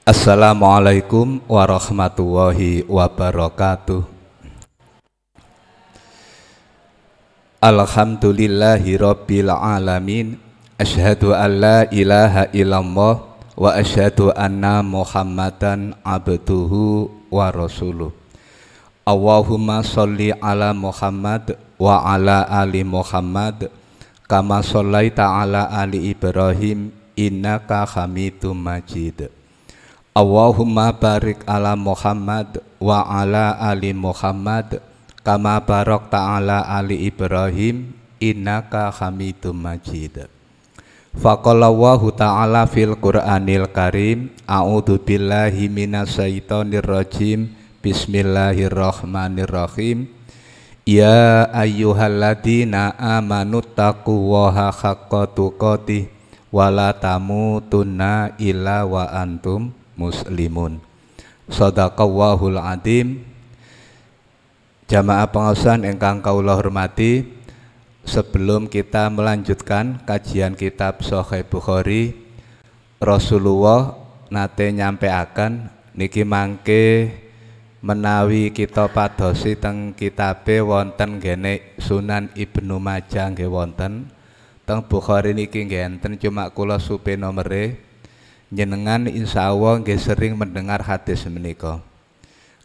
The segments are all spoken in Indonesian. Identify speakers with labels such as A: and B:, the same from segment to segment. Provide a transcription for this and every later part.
A: Assalamualaikum warahmatullahi wabarakatuh. Alhamdulillahi rabbil alamin. Asyhadu an la ilaha illallah wa asyhadu anna Muhammadan abduhu wa rasuluh. Allahumma sholli ala Muhammad wa ala ali Muhammad kama shallaita ala ali Ibrahim innaka Hamidum Majid. Allahumma barik ala Muhammad wa ala ali Muhammad kama barakta ala ali Ibrahim innaka Hamidum Majid. Faqalallahu ta'ala fil Qur'anil Karim, a'udzu billahi minasyaitonir rajim, bismillahirrahmanirrahim. Ya ayyuhalladzina amanu taqullaha haqqa tuqatih wa la tamutunna illa wa antum muslimun. Shadaqallahul adzim. Jamaah pengaosan ingkang kawula hormati, sebelum kita melanjutkan kajian kitab Sahih Bukhari, Rasulullah nate nyampeaken niki mangke menawi kita padosi teng kitabe wonten gene Sunan Ibnu Majah nggih wonten, teng Bukhari niki nggih enten, cuma kula supe nomere. Jenengan insyaallah nggih sering mendengar hadis menika.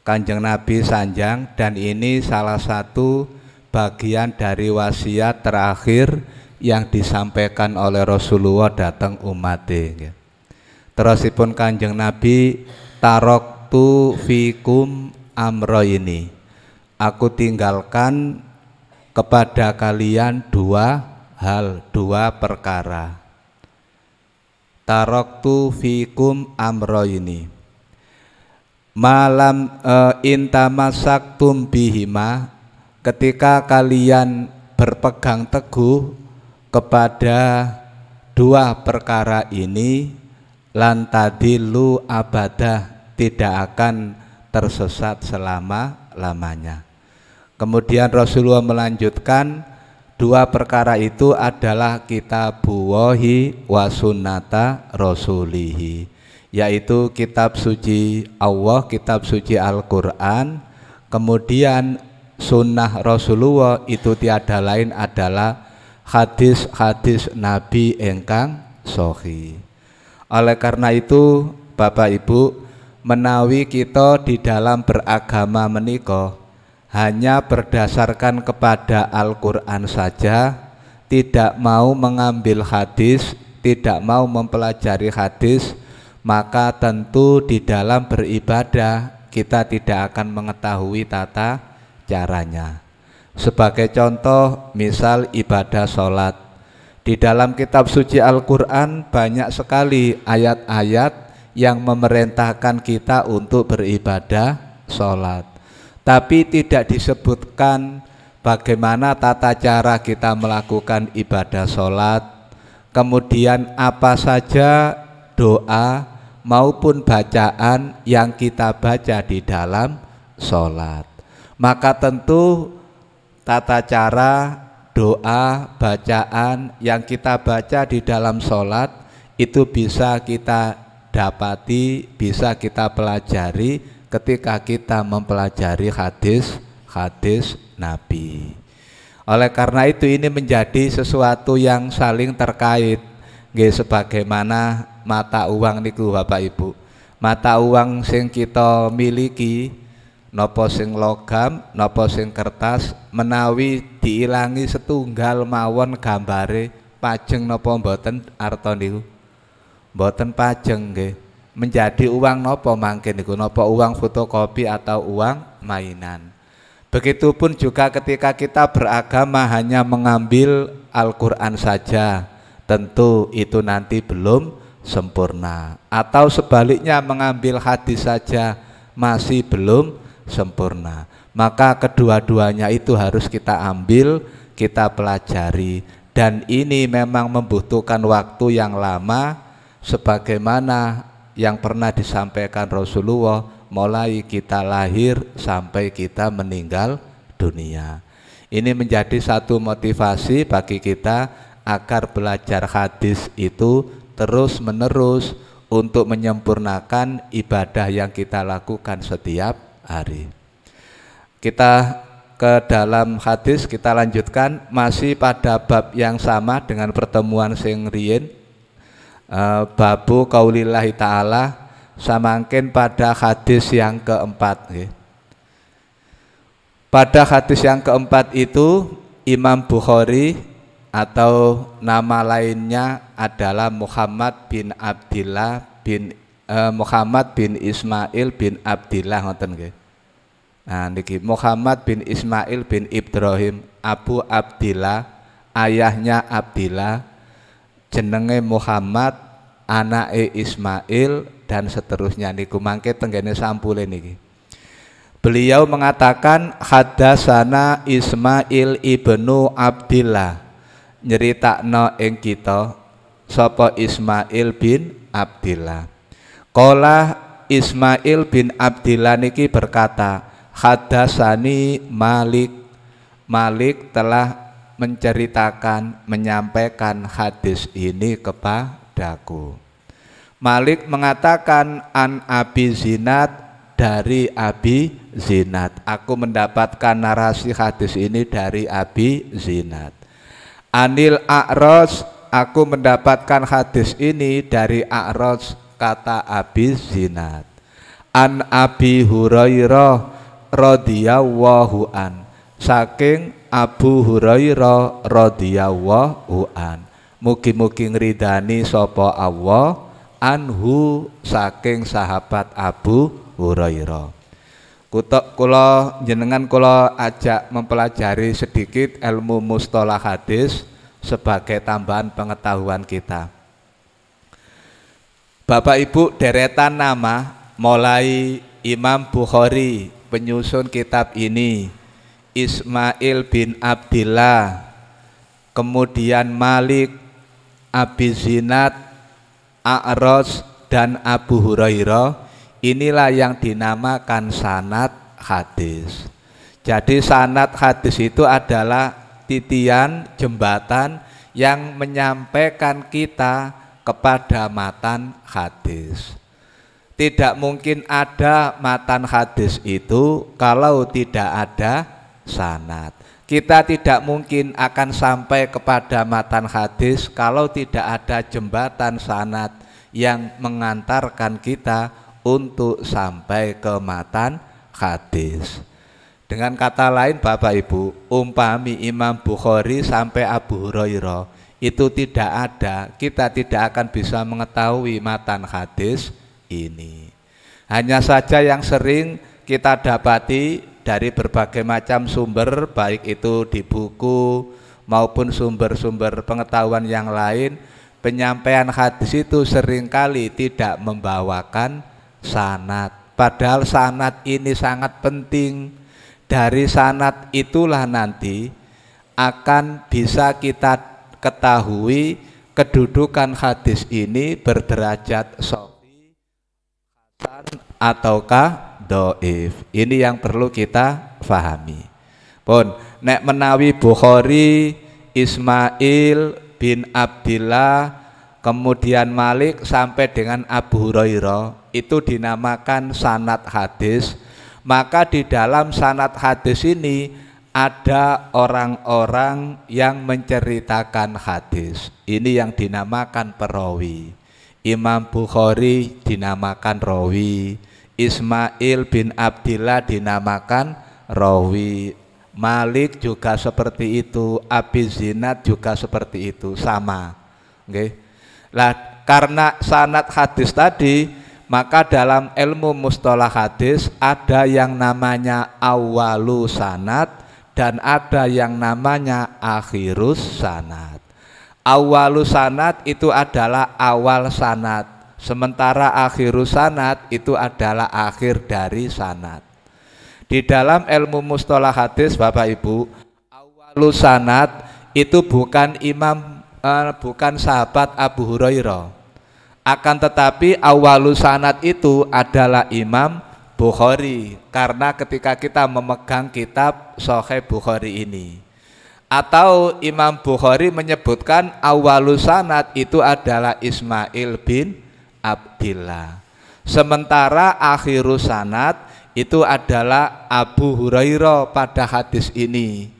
A: Kanjeng Nabi sanjang, dan ini salah satu bagian dari wasiat terakhir yang disampaikan oleh Rasulullah datang umatnya. Terusipun Kanjeng Nabi, taroktu fikum amroini, aku tinggalkan kepada kalian dua hal, dua perkara. Taroktu fikum amroini, malam intamasaktum bihima, ketika kalian berpegang teguh kepada dua perkara ini, lantadilu abadah, tidak akan tersesat selama-lamanya. Kemudian Rasulullah melanjutkan, dua perkara itu adalah kitabullahi wa sunnata rasulihi, yaitu kitab suci Allah, kitab suci Al-Quran, kemudian sunnah Rasulullah itu tiada lain adalah hadis-hadis Nabi ingkang sahih. Oleh karena itu Bapak Ibu, menawi kita di dalam beragama menika hanya berdasarkan kepada Al-Quran saja, tidak mau mengambil hadis, tidak mau mempelajari hadis, maka tentu di dalam beribadah kita tidak akan mengetahui tata caranya. Sebagai contoh, misal ibadah sholat, di dalam kitab suci Al-Quran banyak sekali ayat-ayat yang memerintahkan kita untuk beribadah sholat, tapi tidak disebutkan bagaimana tata cara kita melakukan ibadah sholat, kemudian apa saja doa maupun bacaan yang kita baca di dalam sholat. Maka tentu tata cara, doa, bacaan yang kita baca di dalam sholat itu bisa kita dapati, bisa kita pelajari ketika kita mempelajari hadis-hadis Nabi. Oleh karena itu ini menjadi sesuatu yang saling terkait. Nggih, sebagaimana mata uang niku Bapak Ibu. Mata uang sing kita miliki, napa sing logam, napa sing kertas, menawi diilangi setunggal mawon gambare, pajeng napa mboten arta niku? Mboten pajeng nggih. Menjadi uang nopo mangke niku, nopo uang fotokopi atau uang mainan. Begitupun juga ketika kita beragama hanya mengambil Al-Quran saja, tentu itu nanti belum sempurna. Atau sebaliknya mengambil hadis saja masih belum sempurna. Maka kedua-duanya itu harus kita ambil, kita pelajari. Dan ini memang membutuhkan waktu yang lama, sebagaimana yang pernah disampaikan Rasulullah mulai kita lahir sampai kita meninggal dunia. Ini menjadi satu motivasi bagi kita agar belajar hadis itu terus menerus untuk menyempurnakan ibadah yang kita lakukan setiap hari. Kita ke dalam hadis, kita lanjutkan masih pada bab yang sama dengan pertemuan sing riyin, babu qaulillahi ta'ala, samangkin pada hadis yang keempat. Pada hadis yang keempat itu Imam Bukhari atau nama lainnya adalah Muhammad bin Ismail bin Abdillah, ngoten nggih. Nah niki Muhammad bin Ismail bin Ibrahim Abu Abdillah, ayahnya Abdillah, jenenge Muhammad, anake Ismail, dan seterusnya niku mangke tenggene sampule niki. Beliau mengatakan hadasana Ismail ibnu Abdillah, nyeritakno ing kita sapa Ismail bin Abdillah. Qala Ismail bin Abdillah niki berkata, hadasani Malik, Malik telah menceritakan, menyampaikan hadis ini kepadaku. Malik mengatakan an Abi Zinad, dari Abi Zinad. Aku mendapatkan narasi hadis ini dari Abi Zinad. Anil A'raj, aku mendapatkan hadis ini dari A'raj, kata Abi Zinad. An Abi Hurairah radhiyallahu an, saking Abu Hurairah radhiyallahu an, mugi-mugi ngridani sapa Allah, anhu, saking sahabat Abu Hurairah. Kula jenengan kula ajak mempelajari sedikit ilmu mustalah hadis sebagai tambahan pengetahuan kita. Bapak Ibu, deretan nama mulai Imam Bukhari penyusun kitab ini, Ismail bin Abdillah, kemudian Malik, Abi Zinad, A'raj, dan Abu Hurairah. Inilah yang dinamakan sanad hadis. Jadi sanad hadis itu adalah titian, jembatan yang menyampaikan kita kepada matan hadis. Tidak mungkin ada matan hadis itu kalau tidak ada sanad. Kita tidak mungkin akan sampai kepada matan hadis kalau tidak ada jembatan sanad yang mengantarkan kita untuk sampai ke matan hadis. Dengan kata lain Bapak Ibu, umpami Imam Bukhari sampai Abu Hurairah itu tidak ada, kita tidak akan bisa mengetahui matan hadis ini. Hanya saja yang sering kita dapati dari berbagai macam sumber, baik itu di buku maupun sumber-sumber pengetahuan yang lain, penyampaian hadis itu seringkali tidak membawakan sanad. Padahal sanad ini sangat penting. Dari sanad itulah nanti akan bisa kita ketahui kedudukan hadis ini berderajat sahih, hasan, ataukah dhaif. Ini yang perlu kita pahami. Pun nek menawi Bukhari, Ismail bin Abdillah, kemudian Malik sampai dengan Abu Hurairah itu dinamakan sanad hadis, maka di dalam sanad hadis ini ada orang-orang yang menceritakan hadis. Ini yang dinamakan perawi. Imam Bukhari dinamakan rawi, Ismail bin Abdillah dinamakan rawi, Malik juga seperti itu, Abi Zinad juga seperti itu, sama. Oke. Lah karena sanad hadis tadi, maka dalam ilmu mustalah hadis ada yang namanya awalu sanad dan ada yang namanya akhirus sanad. Awalu sanad itu adalah awal sanad, sementara akhirus sanad itu adalah akhir dari sanad. Di dalam ilmu mustalah hadis Bapak Ibu, awalu sanad itu bukan bukan sahabat Abu Hurairah. Akan tetapi awalu sanad itu adalah Imam Bukhari, karena ketika kita memegang kitab Sahih Bukhari ini, atau Imam Bukhari menyebutkan awalu sanad itu adalah Ismail bin Abdillah. Sementara akhirus sanad itu adalah Abu Hurairah pada hadis ini,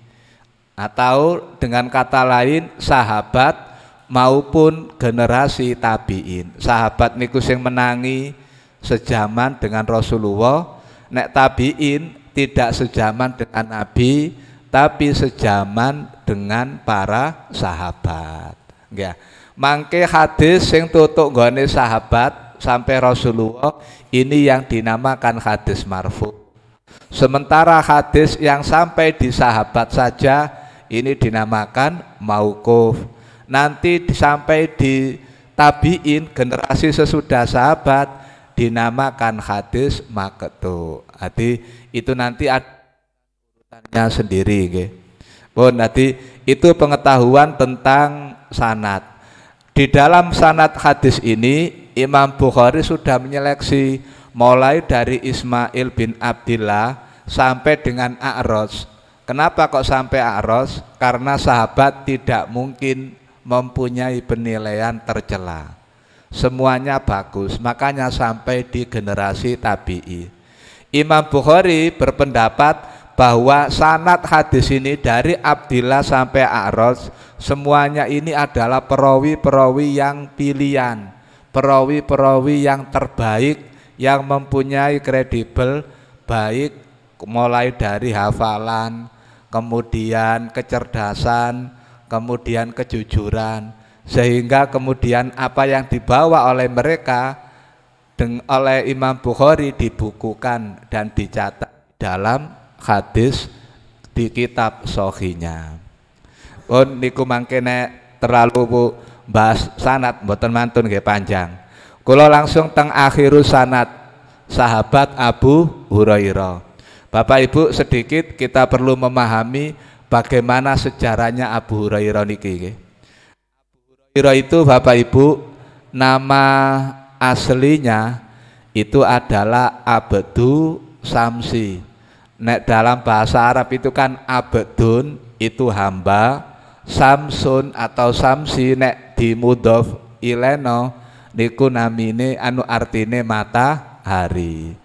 A: atau dengan kata lain sahabat maupun generasi tabiin. Sahabat niku sing menangi sejaman dengan Rasulullah, nek tabiin tidak sejaman dengan Nabi tapi sejaman dengan para sahabat. Ya. Mangke hadis sing tutuk nggone sahabat sampai Rasulullah ini yang dinamakan hadis marfu. Sementara hadis yang sampai di sahabat saja ini dinamakan mauquf. Nanti sampai di tabiin generasi sesudah sahabat dinamakan hadis maqtu. Jadi itu nanti ada urutannya sendiri nggih. Pun nanti itu pengetahuan tentang sanad. Di dalam sanad hadis ini Imam Bukhari sudah menyeleksi mulai dari Ismail bin Abdillah sampai dengan A'raj. Kenapa kok sampai A'raj? Karena sahabat tidak mungkin mempunyai penilaian tercela. Semuanya bagus, makanya sampai di generasi tabi'i. Imam Bukhari berpendapat bahwa sanad hadis ini dari Abdillah sampai A'raj semuanya ini adalah perawi-perawi yang pilihan, perawi-perawi yang terbaik, yang mempunyai kredibel baik mulai dari hafalan, kemudian kecerdasan, kemudian kejujuran, sehingga kemudian apa yang dibawa oleh mereka oleh Imam Bukhari dibukukan dan dicatat dalam hadis di kitab Sahihnya. Pun niku mangke nek terlalu bahas sanad mboten mantun nggih panjang. Kula langsung teng akhirus sanad sahabat Abu Hurairah. Bapak Ibu, sedikit kita perlu memahami bagaimana sejarahnya Abu Hurairah niki nggih. Abu Hurairah itu Bapak Ibu nama aslinya itu adalah Abdu Samsi. Nek dalam bahasa Arab itu kan abdun itu hamba, Samsun atau Samsi nek di mudhof ileno niku namine anu artine matahari.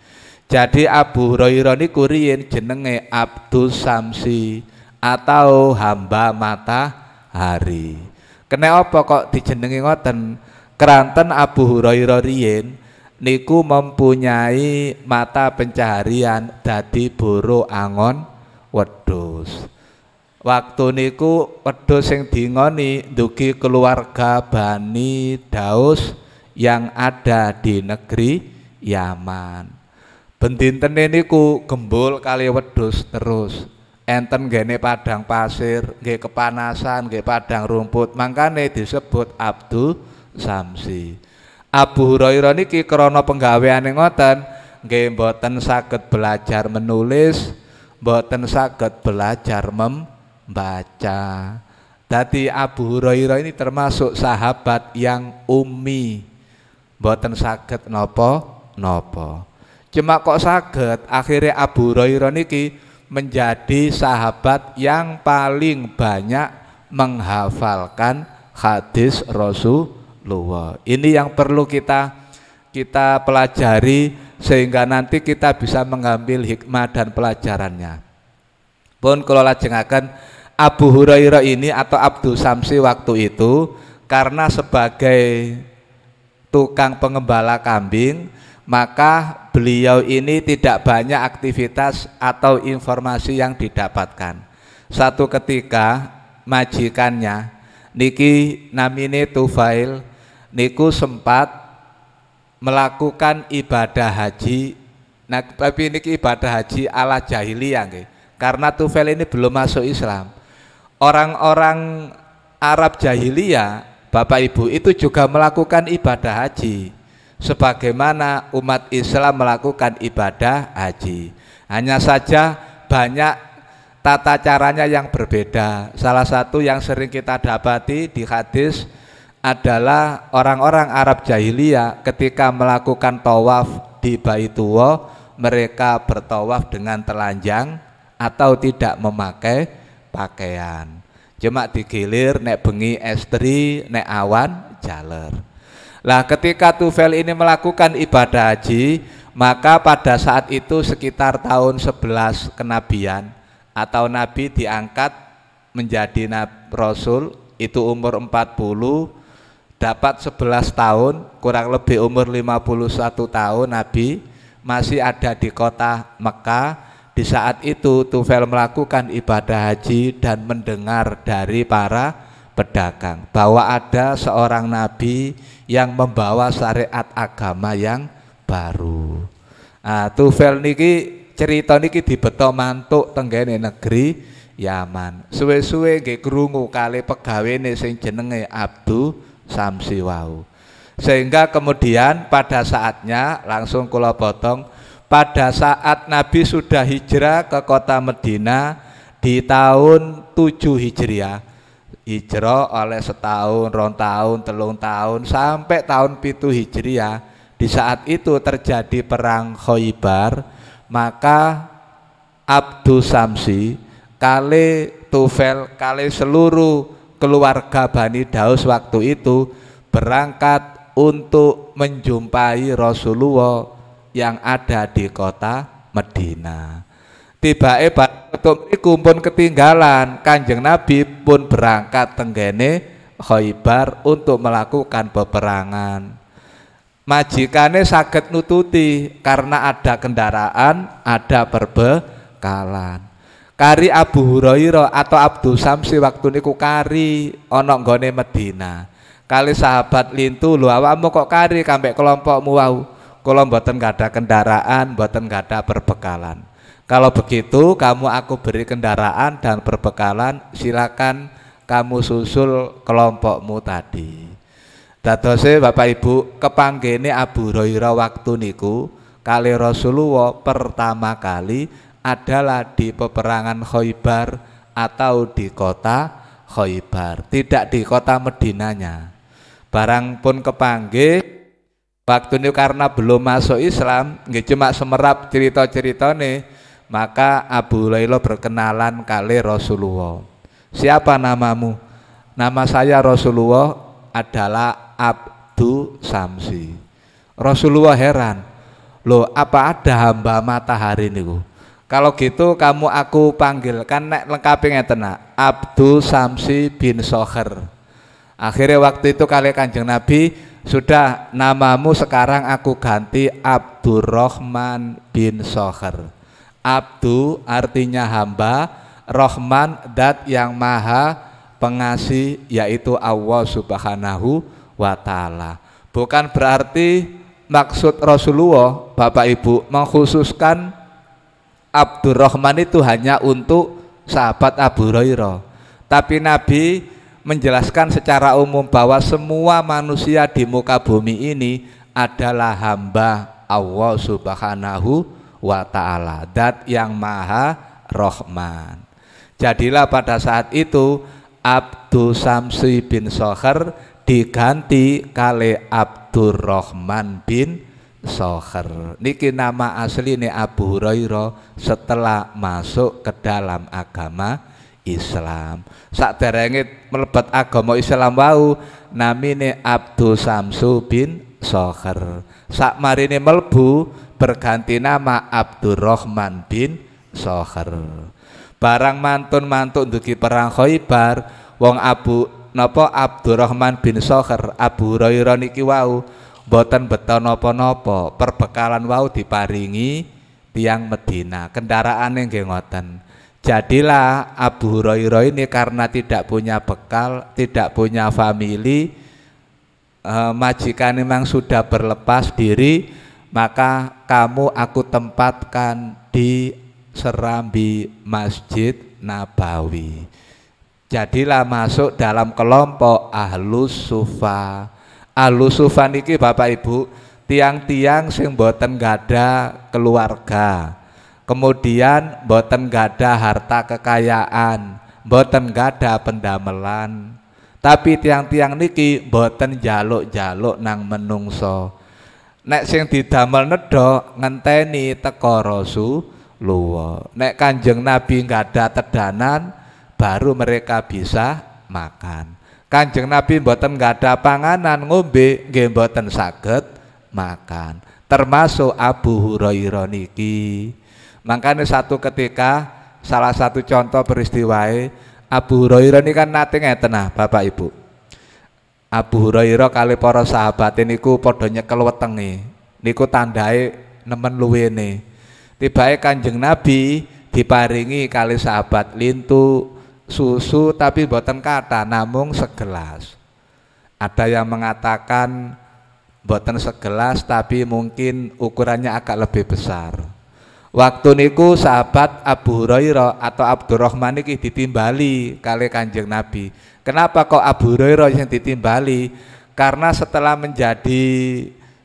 A: Jadi Abu Hurairah niku riyen jenenge Abdus Samsi atau hamba matahari. Kene apa kok dijenengi ngoten? Keranten Abu Hurairah riyen niku mempunyai mata pencaharian dadi boro angon wedhus. Waktu niku wedhus sing dingoni dugi keluarga Bani Daus yang ada di negeri Yaman. Bendintene niku gembul kali wedhus terus. Enten nggene padang pasir, nggih kepanasan, nggih padang rumput, mangkane disebut Abdul Samsi. Abu Hurairah niki krana penggaweane ngoten, nggih mboten saged belajar menulis, mboten saged belajar membaca. Dadi Abu Hurairah ini termasuk sahabat yang ummi, mboten saged napa-napa. Cuma kok saged akhirnya Abu Hurairah niki menjadi sahabat yang paling banyak menghafalkan hadis Rasulullah. Ini yang perlu kita pelajari sehingga nanti kita bisa mengambil hikmah dan pelajarannya. Pun kula lajengaken Abu Hurairah ini atau Abdul Samsi waktu itu karena sebagai tukang pengembala kambing, maka beliau ini tidak banyak aktivitas atau informasi yang didapatkan. Satu ketika majikannya niki namine Tufail niku sempat melakukan ibadah haji. Nah, tapi niki ibadah haji ala jahiliyah nggih. Karena Tufail ini belum masuk Islam. Orang-orang Arab jahiliyah, Bapak Ibu, itu juga melakukan ibadah haji sebagaimana umat Islam melakukan ibadah haji. Hanya saja banyak tata caranya yang berbeda. Salah satu yang sering kita dapati di hadis adalah orang-orang Arab jahiliyah ketika melakukan tawaf di Baitullah, mereka bertawaf dengan telanjang atau tidak memakai pakaian. Cuma digilir nek bengi estri, nek awan jaler. Lah ketika Tufail ini melakukan ibadah haji, maka pada saat itu sekitar tahun 11 kenabian atau Nabi diangkat menjadi Rasul, itu umur 40, dapat 11 tahun, kurang lebih umur 51 tahun Nabi masih ada di kota Mekah. Di saat itu Tufail melakukan ibadah haji dan mendengar dari para pedagang bahwa ada seorang nabi yang membawa syariat agama yang baru. Tufail niki cerita niki dibeto mantuk tenggene negeri Yaman. Suwe-suwe nggih krungu kali pegawene sing jenenge Abdu Samsi wau. Sehingga kemudian pada saatnya langsung kula potong, pada saat Nabi sudah hijrah ke kota Madinah di tahun 7 Hijriah, hijrah oleh setahun, 2 tahun, 3 tahun sampai tahun 7 Hijriah. Di saat itu terjadi perang Khaybar, maka Abdu Samsi kali Tufail kali seluruh keluarga Bani Daus waktu itu berangkat untuk menjumpai Rasulullah yang ada di kota Madinah. Tibake betul pun ketinggalan, Kanjeng Nabi pun berangkat tenggene Khaybar untuk melakukan peperangan. Majikane saged nututi karena ada kendaraan, ada perbekalan. Kari Abu Hurairah atau Abdu Samsi waktu niku kari ana nggone Madinah. Kali sahabat lintu, lho awakmu kok kari kambek kelompokmu wau? Kula mboten gada kendaraan, mboten gada perbekalan. Kalau begitu kamu aku beri kendaraan dan perbekalan, silakan kamu susul kelompokmu tadi. Dadose Bapak Ibu, kepanggene Abu Hurairah waktu niku kali Rasulullah pertama kali adalah di peperangan Khaybar atau di kota Khaybar, tidak di kota Madinahnya. Barang pun kepanggih waktu itu karena belum masuk Islam, nggak cuma semerap cerita-ceritane, maka Abu Hurairah berkenalan kali Rasulullah. Siapa namamu? Nama saya Rasulullah adalah Abdu Samsi. Rasulullah heran, loh apa ada hamba matahari niku? Kalau gitu kamu aku panggilkan nek lengkapnya tenak Abdu Samsi bin Soher. Akhirnya waktu itu kali Kanjeng Nabi, sudah namamu sekarang aku ganti Abdurrahman bin Soher. Abdu artinya hamba, Rahman dat yang maha pengasih, yaitu Allah subhanahu wa ta'ala. Bukan berarti maksud Rasulullah Bapak Ibu mengkhususkan Abdurrahman itu hanya untuk sahabat Abu Hurairah, tapi Nabi menjelaskan secara umum bahwa semua manusia di muka bumi ini adalah hamba Allah subhanahu wa ta'ala, dat yang maha Rahman. Jadilah pada saat itu Abdu Samsi bin Soher diganti kali Abdurrahman bin Soher. Niki nama asli ini Abu Hurairah setelah masuk ke dalam agama Islam. Sakderenge mlebet agama Islam wau namine Abdu Samsu bin Soher. Sakmarine mlebu berganti nama Abdurrahman bin Soher. Barang mantun-mantun dugi perang Khaybar, wong Abdurrahman bin Soher, Abu Hurairah niki wau boten beto napa-napa, perbekalan wau diparingi tiang Medina, kendaraane nggih ngoten. Jadilah Abu Hurairah ini karena tidak punya bekal, tidak punya famili, majikan memang sudah berlepas diri, maka kamu aku tempatkan di serambi Masjid Nabawi. Jadilah masuk dalam kelompok Ahlus Sufa. Ahlus Sufa niki Bapak Ibu tiang-tiang sing boten gada keluarga, kemudian boten gada harta kekayaan, boten gada pendamelan, tapi tiang-tiang niki boten jaluk-jaluk nang menungso. Nek sing didamel nedha ngenteni teka Rasulullah. Nek Kanjeng Nabi gada tedanan baru mereka bisa makan. Kanjeng Nabi mboten ada panganan ngombe nggih mboten saged makan. Termasuk Abu Hurairah niki. Makanya satu ketika salah satu contoh peristiwae Abu Hurairah ini kan nate ngeten Bapak Ibu. Abu Hurairah kali para sahabat niku padha nyekel wetenge. Niku tandhae nemen luwene. Tibae Kanjeng Nabi diparingi kali sahabat lintu susu tapi mboten kata namung segelas. Ada yang mengatakan mboten segelas tapi mungkin ukurannya agak lebih besar. Waktu niku sahabat Abu Hurairah atau Abdurrahman niki ditimbali kali Kanjeng Nabi. Kenapa kok Abu Hurairah yang ditimbali? Karena setelah menjadi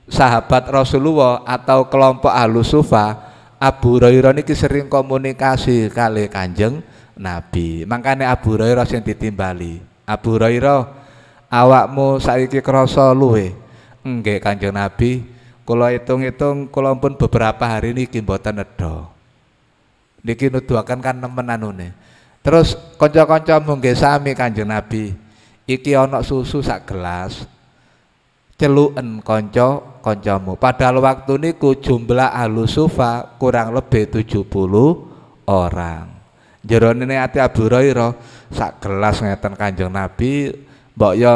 A: sahabat Rasulullah atau kelompok Ahlus Sufa, Abu Hurairah niki sering komunikasi kali Kanjeng Nabi. Makanya Abu Hurairah yang ditimbali. Abu Hurairah, awakmu saiki krasa luwe? Nggih Kanjeng Nabi. Kula hitung-hitung kula pun beberapa hari niki mboten nedha. Niki nuduhaken kan nemen anune. Terus kanca-kanca nggih sami Kanjeng Nabi. Iki ana susu sak gelas. Celuken kanca-kancamu. Padahal waktu niku jumlah Ahlus Sufa kurang lebih 70 orang. Jerone ati Abu Hurairah sak gelas ngeten Kanjeng Nabi, mbok yo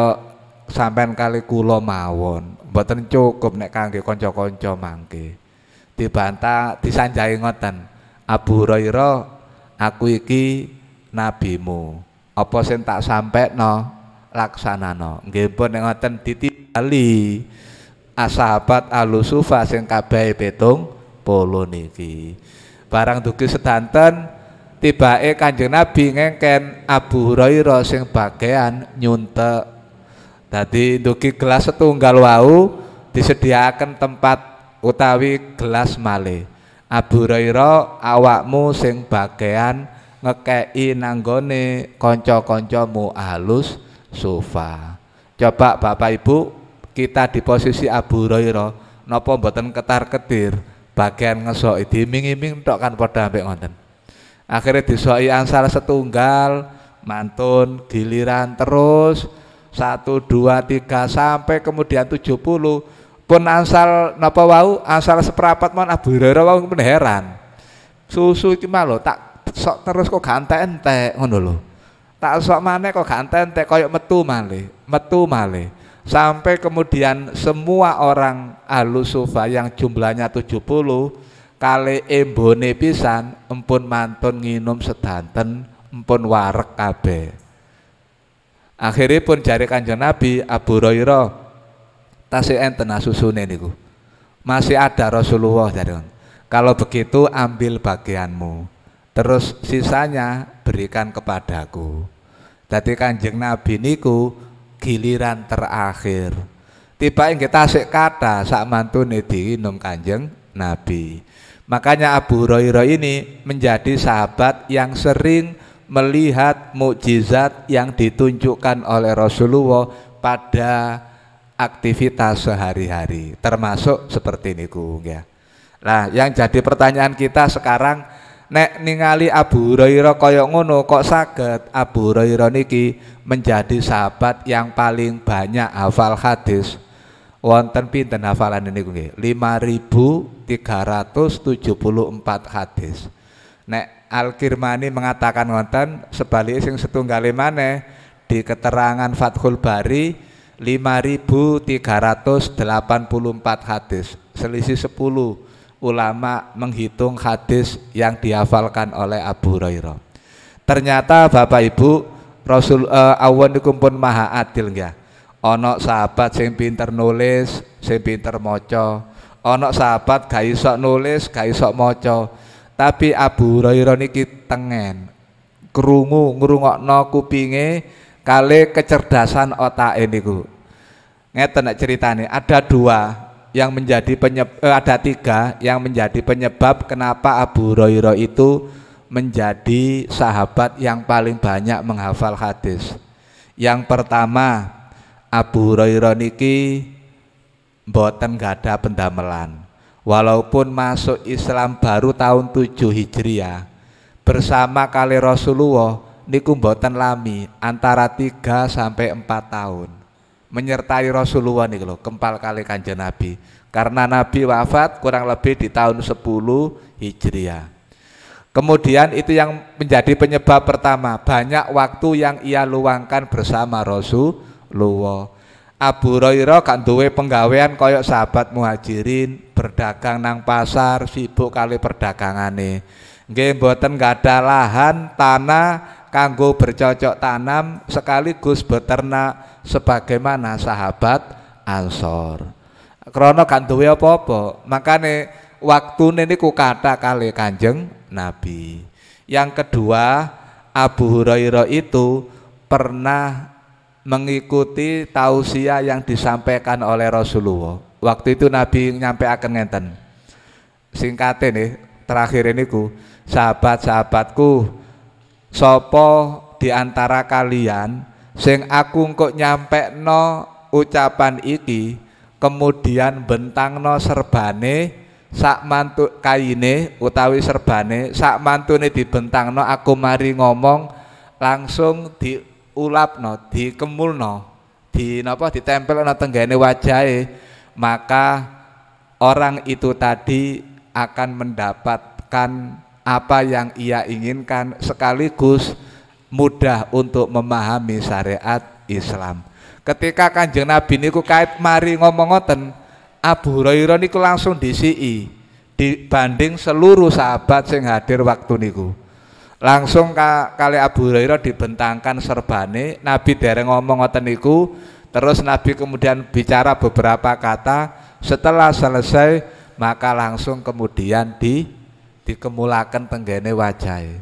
A: sampean kali kula mawon. Mboten cukup nek kangge kanca-kanca mangke. Dibantah disanjahi ngoten. Abu Hurairah, aku iki nabimu. Apa sing tak sampekno laksanano. Nggih pun nek ngoten ditimbali sahabat Ahlus Sufa sing kabeh 70 niki. Barang dugi sedanten tibake Kanjeng Nabi ngengken Abu Hurairah sing bagian nyuntek. Dadi dugi gelas setunggal wau disediakan tempat utawi gelas malih. Abu Hurairah awakmu sing bagian ngekei nanggone kanca-kancamu Ahlus Sufa. Coba Bapak Ibu kita di posisi Abu Hurairah napa mboten ketar-ketir bagian ngesoki diiming-iming tok kan padha ambek ngoten. Akhirnya disoki angsal setunggal mantun giliran terus 1, 2, 3 sampai kemudian 70 pun asal napa wau asal seperapat mon Abu Hurairah wau pun heran. Susu iki mah lho tak sok terus kok gak entek ngono lho. Tak sok maneh kok gak entek koyo metu malih. Sampai kemudian semua orang Ahlus Sufa yang jumlahnya 70 kali embone pisan empun mantun nginum sedanten empun warek kabeh. Akhirnya pun jari Kanjeng Nabi Abu Hurairah tasih enten susune niku. Masih ada Rasulullah jari. Kalau begitu ambil bagianmu. Terus sisanya berikan kepadaku. Dadi Kanjeng Nabi niku giliran terakhir. Tiba kita tasih kata sak mantune diinum Kanjeng Nabi. Makanya Abu Hurairah ini menjadi sahabat yang sering melihat mukjizat yang ditunjukkan oleh Rasulullah pada aktivitas sehari-hari, termasuk seperti niku ya. Nah, yang jadi pertanyaan kita sekarang, nek ningali Abu Hurairah kaya ngono kok saged Abu Hurairah niki menjadi sahabat yang paling banyak hafal hadis. Wonten pinten hafalan niku nggih? 5.374 hadis. Nek Al-Kirmani mengatakan wonten sebaliknya sing setunggal maneh di keterangan Fathul Bari 5.384 hadis. Selisih 10 ulama menghitung hadis yang dihafalkan oleh Abu Hurairah. Ternyata Bapak Ibu Rasul awan niku pun maha adil nggih. Ana sahabat sing pinter nulis, sing pinter maca. Ana sahabat gak iso nulis, gak iso maca. Tapi Abu Hurairah niki tengen ngrungokno kupinge kali kecerdasan otake niku. Ngeten nek ceritane ada 3 yang menjadi penyebab kenapa Abu Hurairah itu menjadi sahabat yang paling banyak menghafal hadis. Yang pertama, Abu Hurairah niki mboten gada pendamelan. Walaupun masuk Islam baru tahun 7 Hijriah bersama kali Rasulullah niku mboten lami, antara 3 sampai 4 tahun. Menyertai Rasulullah niku lho, kempal kali Kanjeng Nabi. Karena Nabi wafat kurang lebih di tahun 10 Hijriah. Kemudian itu yang menjadi penyebab pertama, banyak waktu yang ia luangkan bersama Rasulullah. Abu Hurairah kan duwe penggawean koyok sahabat Muhajirin, berdagang nang pasar, sibuk kali perdagangane. Nggih mboten gadah lahan tanah kanggo bercocok tanam sekaligus beternak sebagaimana sahabat Ansor. Krana kan duwe apa-apa, makane waktune niku kathah kali Kanjeng Nabi. Yang kedua, Abu Hurairah itu pernah mengikuti tausiah yang disampaikan oleh Rasulullah. Waktu itu Nabi nyampaikan ngenten. Singkate nih, terakhir ini sahabat-sahabatku, sopo di antara kalian sing aku kok nyampekno ucapan iki, kemudian bentangno serbane sak mantu kaine utawi serbane sak mantune dibentangno, aku mari ngomong langsung diulapno, dikemulno, ditempelno tenggene wajahe, maka orang itu tadi akan mendapatkan apa yang ia inginkan sekaligus mudah untuk memahami syariat Islam. Ketika Kanjeng Nabi niku kait mari ngomong ngoten, Abu Hurairah niku langsung disii dibanding seluruh sahabat sing hadir waktu niku. Langsung kali Abu Hurairah dibentangkan serbane, Nabi dereng ngomong ngoten niku, terus Nabi kemudian bicara beberapa kata, setelah selesai maka langsung kemudian dikemulaken tenggene wajahe.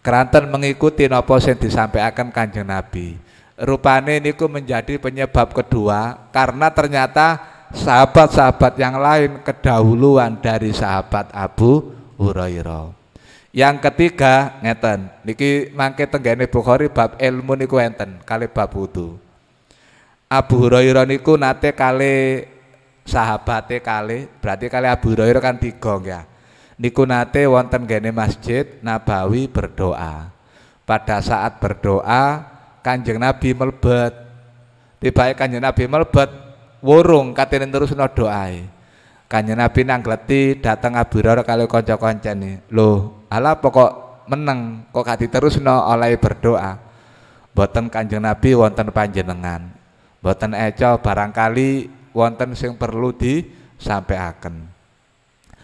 A: Keranten mengikuti napa sing disampaikan Kanjeng Nabi. Rupane niku menjadi penyebab kedua karena ternyata sahabat-sahabat yang lain kedahuluan dari sahabat Abu Hurairah. Yang ketiga ngeten, niki mangke tenggene Bukhari bab ilmu niku enten kali bab wudu. Abu Hurairah niku nate kali sahabate kali, berarti kali Abu Hurairah kan 3 ya. Niku nate wonten gene Masjid Nabawi berdoa. Pada saat berdoa Kanjeng Nabi melebet. Tibae Kanjeng Nabi melebet wurung katene terusno doae. Kanjeng Nabi nangleti datang Abu Hurairah kali kanca-kancane. Loh, ala pokok meneng kok gak diterusno oleh berdoa. Boten Kanjeng Nabi wonten panjenengan. Boten eco barangkali wonten sing perlu disampaikan.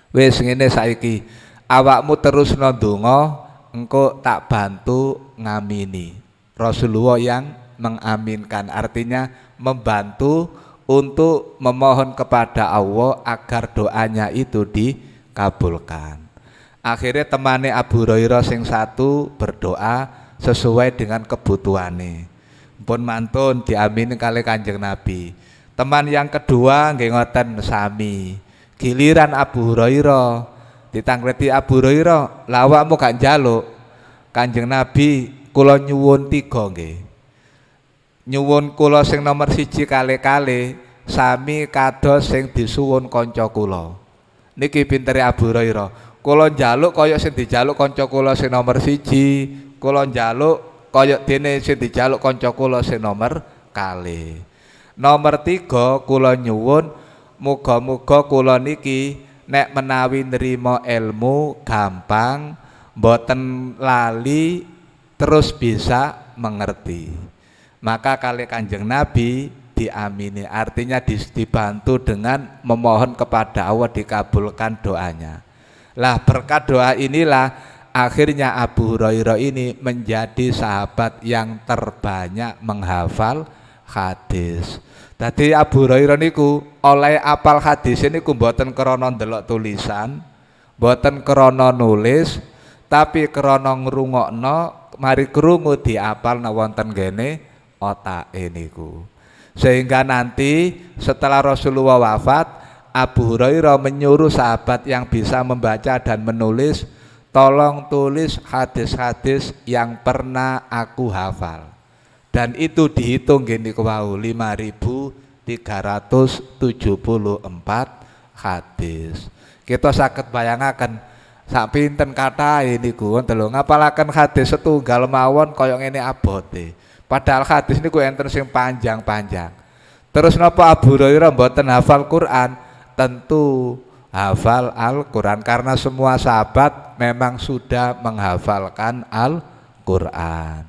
A: Wis ngene saiki, awakmu terusno ndonga, engko tak bantu ngamini. Rasulullah yang mengaminkan, artinya membantu untuk memohon kepada Allah agar doanya itu dikabulkan. Akhirnya temane Abu Hurairah sing satu berdoa sesuai dengan kebutuhane. Pun mantun diamini kali Kanjeng Nabi. Teman yang kedua nggih ngoten sami. Giliran Abu Hurairah ditangleti Abu Hurairah, lawakmu gak njaluk. Kanjeng Nabi kula nyuwun 3 nggih. Nyuwun kula sing nomor 1 kali-kali sami kados sing disuwun kanca kula. Niki pintere Abu Hurairah. Kula njaluk kaya sing dijaluk kanca kula sing nomor 1, kula njaluk kaya dene sing dijaluk kanca kula sing nomor 2. Nomor 3 kula nyuwun muga-muga kula niki nek menawi nrimo ilmu gampang, mboten lali, terus bisa mengerti. Maka kali Kanjeng Nabi diamini, artinya dibantu dengan memohon kepada Allah dikabulkan doanya. Lah berkat doa inilah akhirnya Abu Hurairah ini menjadi sahabat yang terbanyak menghafal hadis. Tadi Abu Hurairah niku oleh apal hadis niku mboten krana ndelok tulisan, mboten krana nulis, tapi krana ngrungokno, mari krungu diapalna wonten gene otake niku. Sehingga nanti setelah Rasulullah wafat, Abu Hurairah menyuruh sahabat yang bisa membaca dan menulis, tolong tulis hadis-hadis yang pernah aku hafal. Dan itu dihitung gini wau 5.374 hadis. Kita sakit bayangaken sak pinten katahe niku wonten lho ngapalaken hadis setunggal mawon kaya ngene abote. Padahal hadis niku enten sing panjang-panjang. Terus napa Abu Hurairah mboten hafal Quran? Tentu hafal Al-Quran karena semua sahabat memang sudah menghafalkan Al-Quran.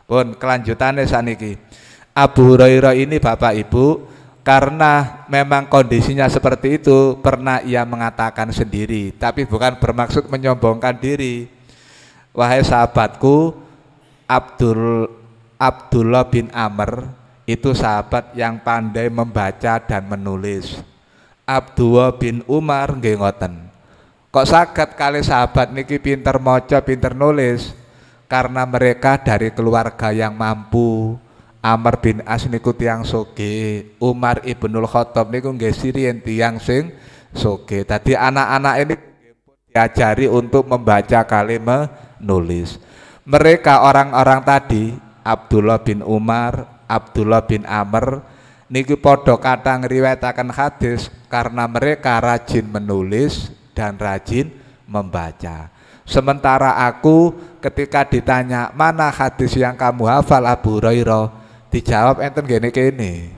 A: Pun kelanjutannya saniki. Abu Hurairah ini Bapak Ibu karena memang kondisinya seperti itu pernah ia mengatakan sendiri, tapi bukan bermaksud menyombongkan diri. Wahai sahabatku, Abdullah bin Amr itu sahabat yang pandai membaca dan menulis. Abdullah bin Umar nggih ngoten. Kok saged kali sahabat niki pinter maca, pinter nulis? Karena mereka dari keluarga yang mampu. Amr bin As niku tiyang soge, Umar ibnul Khattab niku nggih sirien tiyang sing soge. Tadi anak-anak ini diajari untuk membaca kali menulis. Mereka orang-orang tadi, Abdullah bin Umar, Abdullah bin Amr niku padha kathah ngriwayataken hadis karena mereka rajin menulis dan rajin membaca. Sementara aku ketika ditanya mana hadis yang kamu hafal Abu Hurairah, dijawab enten gene kene.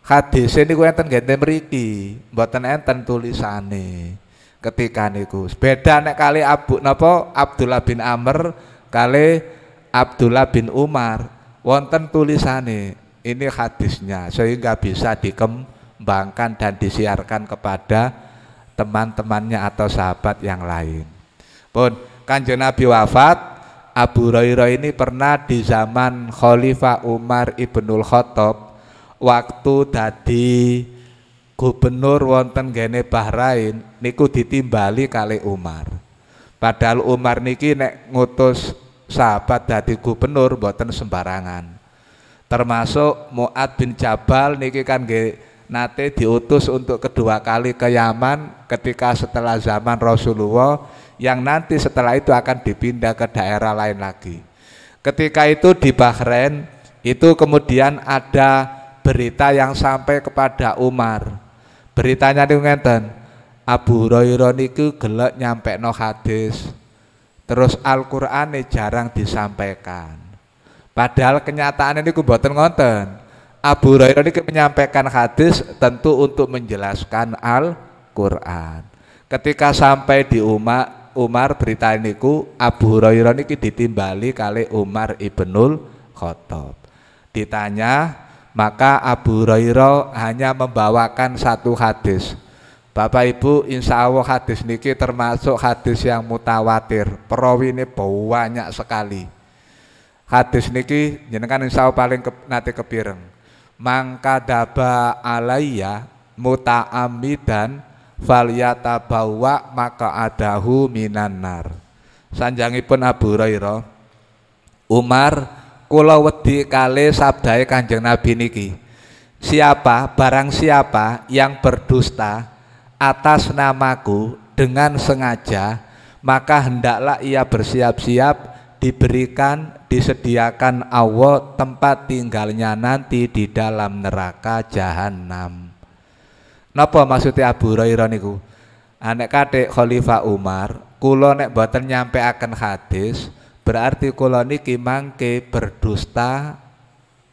A: Hadis niku enten gene mriki, mboten enten tulisane. Ketika niku beda nek kali Abdullah bin Amr kali Abdullah bin Umar wonten tulisane. Ini hadisnya sehingga bisa dikembangkan dan disiarkan kepada teman-temannya atau sahabat yang lain. Pun Kanjeng Nabi wafat, Abu Hurairah ini pernah di zaman Khalifah Umar ibnul Khattab waktu dadi gubernur wonten gene Bahrain niku ditimbali kali Umar. Padahal Umar niki nek ngutus sahabat dadi gubernur mboten sembarangan. Termasuk Mu'ad bin Jabal niki kan nggih nate diutus untuk kedua kali ke Yaman ketika setelah zaman Rasulullah yang nanti setelah itu akan dipindah ke daerah lain lagi. Ketika itu di Bahrain itu kemudian ada berita yang sampai kepada Umar. Beritanya niku ngenten, Abu Hurairah niku gelek nyampekno hadis. Terus Al-Qur'an jarang disampaikan. Padahal kenyataannya niku mboten ngoten. Abu Hurairah niku menyampaikan hadis tentu untuk menjelaskan Al-Qur'an. Ketika sampai di Umar berita niku Abu Hurairah niki ditimbali kali Umar ibnul Khattab. Ditanya, maka Abu Hurairah hanya membawakan satu hadis. Bapak Ibu, insya Allah hadis niki termasuk hadis yang mutawatir. Perawine banyak sekali. Hadis niki jenengan insya Allah paling nate kepireng. Mangkadaba alayya muta'amidan falyatabawa maka adahu minan nar. Sanjangipun Abu Hurairah, Umar kula wedi kali sabdae Kanjeng Nabi niki. Barang siapa yang berdusta atas namaku dengan sengaja, maka hendaklah ia bersiap-siap disediakan Allah tempat tinggalnya nanti di dalam neraka jahanam. Napa maksudnya Abu Hurairah niku? Nek kathik Khalifah Umar, kula nek mboten nyampeaken hadis, berarti kula niki mangke berdusta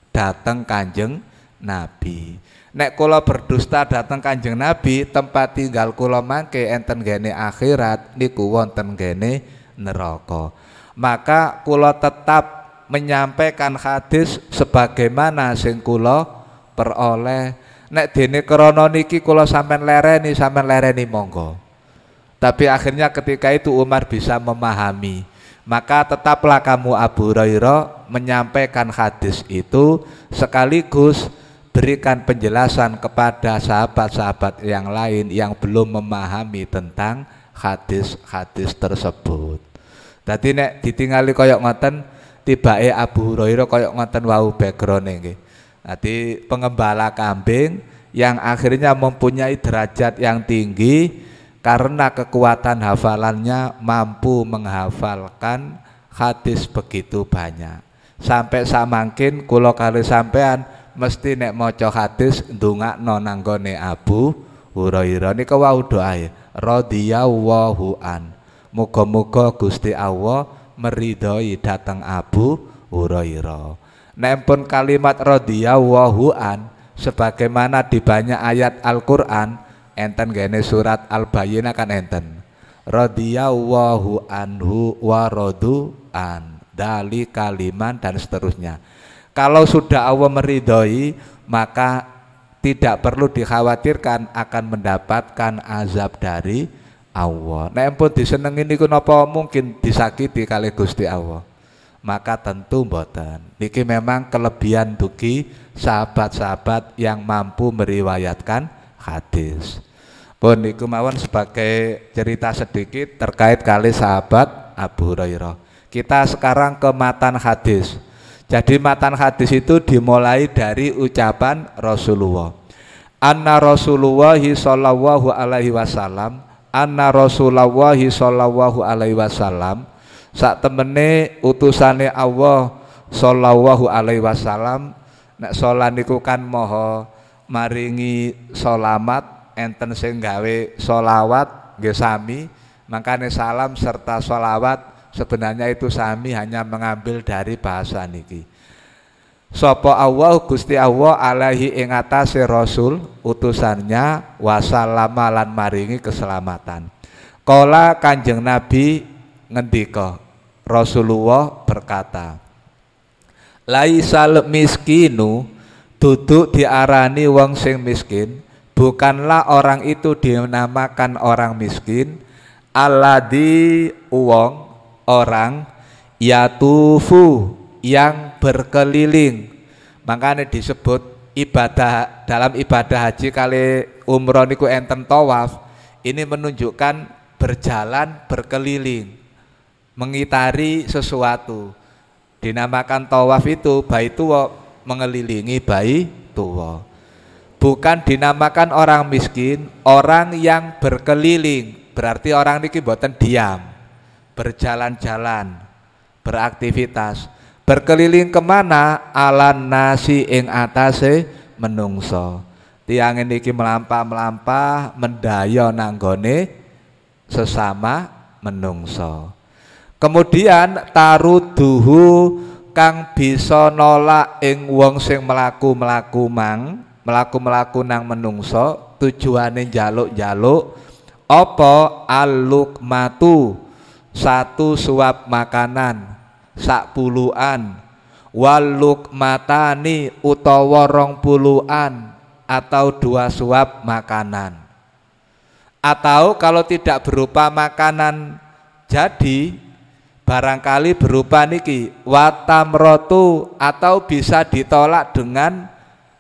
A: dateng Kanjeng Nabi. Nek kula berdusta dateng Kanjeng Nabi, tempat tinggal kula mangke enten gene akhirat niku wonten gene neraka. Maka kula tetap menyampaikan hadis sebagaimana sing kula peroleh. Nek dene krana niki kula sampean lereni monggo. Tapi akhirnya ketika itu Umar bisa memahami. Maka tetaplah kamu Abu Hurairah menyampaikan hadis itu sekaligus berikan penjelasan kepada sahabat-sahabat yang lain yang belum memahami tentang hadis-hadis tersebut. Dadi nek ditingali koyok ngoten tibake Abu Hurairah koyok ngoten wau background nggih. Dadi pengembala kambing yang akhirnya mempunyai derajat yang tinggi karena kekuatan hafalannya mampu menghafalkan hadis begitu banyak. Sampai samangkin kula kali sampean mesti nek maca hadis ndongakno nang gone Abu Hurairah nika wau doae radhiyallahu an. Muga-muga Gusti Allah meridhoi datang Abu Hurairah. Nek pun kalimat radhiyallahu an sebagaimana di banyak ayat Al-Qur'an enten gene surat Al-Bayyinah kan enten radhiyallahu anhu wa radu an dali kaliman dan seterusnya. Kalau sudah Allah meridhoi maka tidak perlu dikhawatirkan akan mendapatkan azab dari Allah. Nek pun disenengi niku napa mungkin disakiti kali Gusti Allah. Maka tentu mboten. Niki memang kelebihan dugi sahabat-sahabat yang mampu meriwayatkan hadis. Pun niku mawon sebagai cerita sedikit terkait kali sahabat Abu Hurairah. Kita sekarang ke matan hadis. Jadi matan hadis itu dimulai dari ucapan Rasulullah. Anna Rasulullah sallallahu alaihi wasallam, anna Rasulullah sallallahu alaihi wasallam, sak temene utusane Allah sallallahu alaihi wasallam. Nek salat niku kan moho maringi solamat, enten sing gawe solawat nggih sami, makane salam serta solawat sebenarnya itu sami, hanya mengambil dari bahasa niki. Sapa Allah Gusti Allah alaihi ing atase Rasul utusannya wasallama lan maringi keselamatan. Kala Kanjeng Nabi ngendika, Rasulullah berkata, laisal miskinu, duduk diarani wong sing miskin, bukanlah orang itu dinamakan orang miskin, alladzi wong orang yatufu yang berkeliling. Makanya disebut ibadah, dalam ibadah haji kali umroh niku enten tawaf, ini menunjukkan berjalan berkeliling, mengitari sesuatu. Dinamakan tawaf itu Baitullah, mengelilingi Baitullah. Bukan dinamakan orang miskin, orang yang berkeliling. Berarti orang niki mboten diam, berjalan-jalan, beraktivitas. Berkeliling kemana? Alan nasi ing atase menungso. Tiang niki melampah-melampah mendayo nanggone sesama menungso. Kemudian taruduhu kang bisa nolak ing wong sing melaku-melaku nang menungso, tujuane njaluk-njaluk apa alukmatu, satu suap makanan sak puluhan, walukmatani utawa 20 atau 2 suap makanan. Atau kalau tidak berupa makanan jadi barangkali berupa niki watamrotu, atau bisa ditolak dengan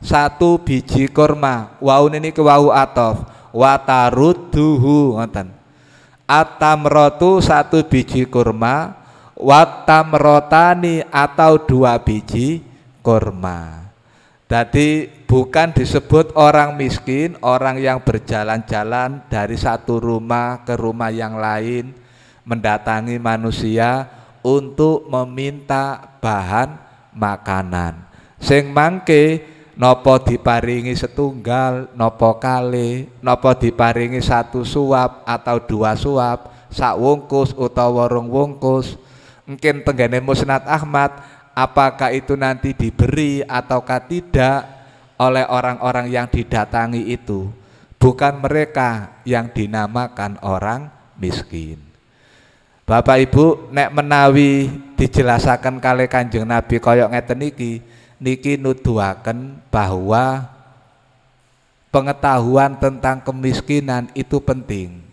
A: 1 biji kurma. Wau niki wau atof, watarudduhu ngoten. Atamrotu 1 biji kurma, watamrotani atau 2 biji kurma. Jadi bukan disebut orang miskin, orang yang berjalan-jalan dari satu rumah ke rumah yang lain, mendatangi manusia untuk meminta bahan makanan. Sing mangke nopo diparingi setunggal, nopo kali, nopo diparingi 1 suap atau 2 suap, sak wungkus utawa 2 wungkus. Mungkin tenggene Musnad Ahmad, apakah itu nanti diberi ataukah tidak oleh orang-orang yang didatangi itu, bukan mereka yang dinamakan orang miskin. Bapak Ibu, nek menawi dijelasaken kali Kanjeng Nabi koyok ngeten niki nuduhaken bahwa pengetahuan tentang kemiskinan itu penting.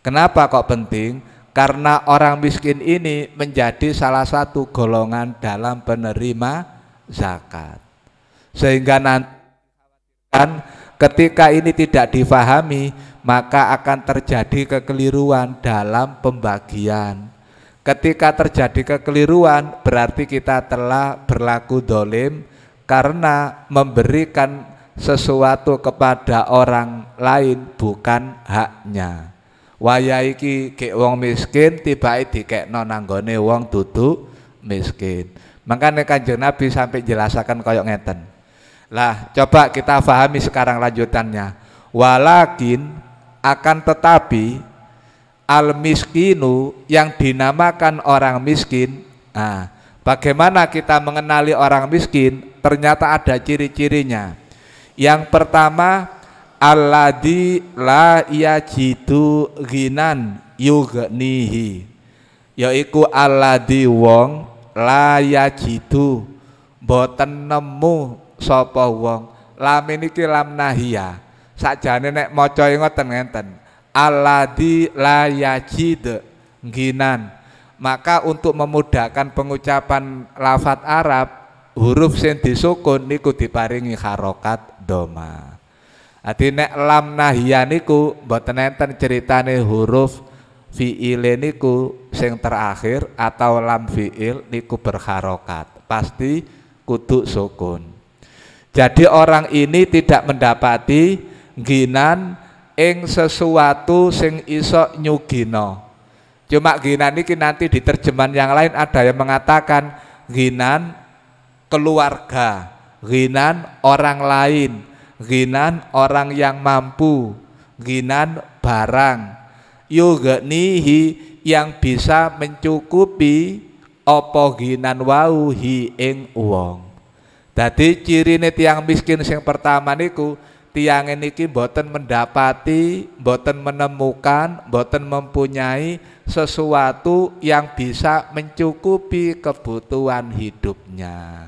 A: Kenapa kok penting? Karena orang miskin ini menjadi salah satu golongan dalam penerima zakat. Sehingga nanti ketika ini tidak difahami, maka akan terjadi kekeliruan dalam pembagian. Ketika terjadi kekeliruan, berarti kita telah berlaku dolim karena memberikan sesuatu kepada orang lain bukan haknya. Waya iki kek wong miskin tibae dikekno nanggone wong dudu miskin. Makanya Kanjeng Nabi sampai jelasakan koyok ngeten. Lah, coba kita pahami sekarang lanjutannya. Walakin akan tetapi al miskinu yang dinamakan orang miskin. Nah, bagaimana kita mengenali orang miskin? Ternyata ada ciri-cirinya. Yang pertama, alladzi la yajidu ghinan yughnihi, yaiku alladzi wong la yajidu boten nemu sapa wong. Lam niki lam nahia. Sakjane nek maca ngoten ngenten. Alladzi la yajid ghinan. Maka untuk memudahkan pengucapan lafat Arab, huruf sing disukun niku diparingi harokat doma. Ati nek lam nahia niku mboten enten ceritane huruf fi'ile niku sing terakhir atau lam fi'il niku berharokat, pasti kudu sukun. Jadi orang ini tidak mendapati ginan ing sesuatu sing iso nyugino. Cuma ginan ini nanti di terjemahan yang lain ada yang mengatakan ginan keluarga, ginan orang lain, ginan orang yang mampu, ginan barang, yughnihi yang bisa mencukupi apa ginan wau hi ing wong. Dadi cirine tiang miskin sing pertama niku tiang niki mboten mendapati, mboten menemukan, mboten mempunyai sesuatu yang bisa mencukupi kebutuhan hidupnya.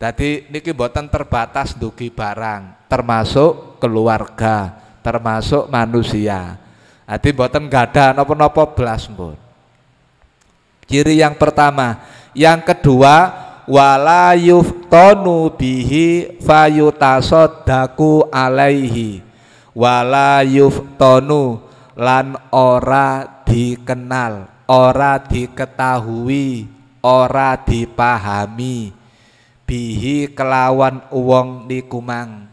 A: Dadi niki mboten terbatas dugi barang, termasuk keluarga, termasuk manusia. Dadi mboten gadah napa-napa blas pun. Ciri yang pertama. Yang kedua, wala yuftanu bihi fayutasaddaku alaihi. Wala yuftanu lan ora dikenal, ora diketahui, ora dipahami bihi kelawan wong niku mang.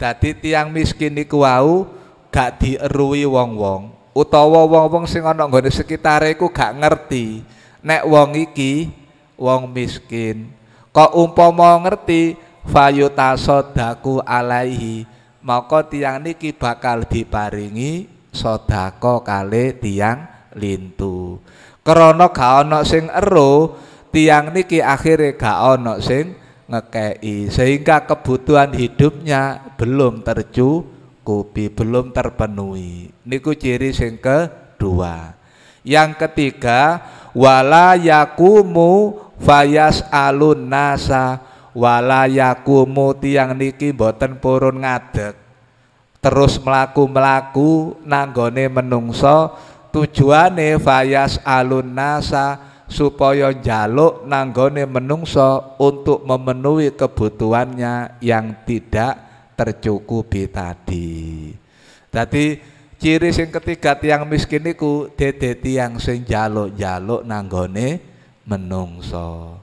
A: Dadi tiang miskin niku wau gak dieruhi wong-wong utawa wong-wong sing ana nggone sekitare iku gak ngerti nek wong iki wong miskin. Kok umpama ngerti fayutasaddaku alaihi, maka tiang niki bakal diparingi sedekah kali tiang lintu. Krana gak ana sing ero, tiang niki akhire gak ana sing ngekei, sehingga kebutuhan hidupnya belum tercukupi, belum terpenuhi. Niku ciri sing kedua. Yang ketiga, wala yakumu fayas alun nasa. Wala yakumu tiang niki boten purun ngadeg terus melaku-melaku nanggone menungso. Tujuane fayas alun nasa supaya njaluk nanggone menungso untuk memenuhi kebutuhannya yang tidak tercukupi tadi. Jadi ciri sing ketiga tiang miskin niku dede tiang sing njaluk-njaluk nanggone menungso.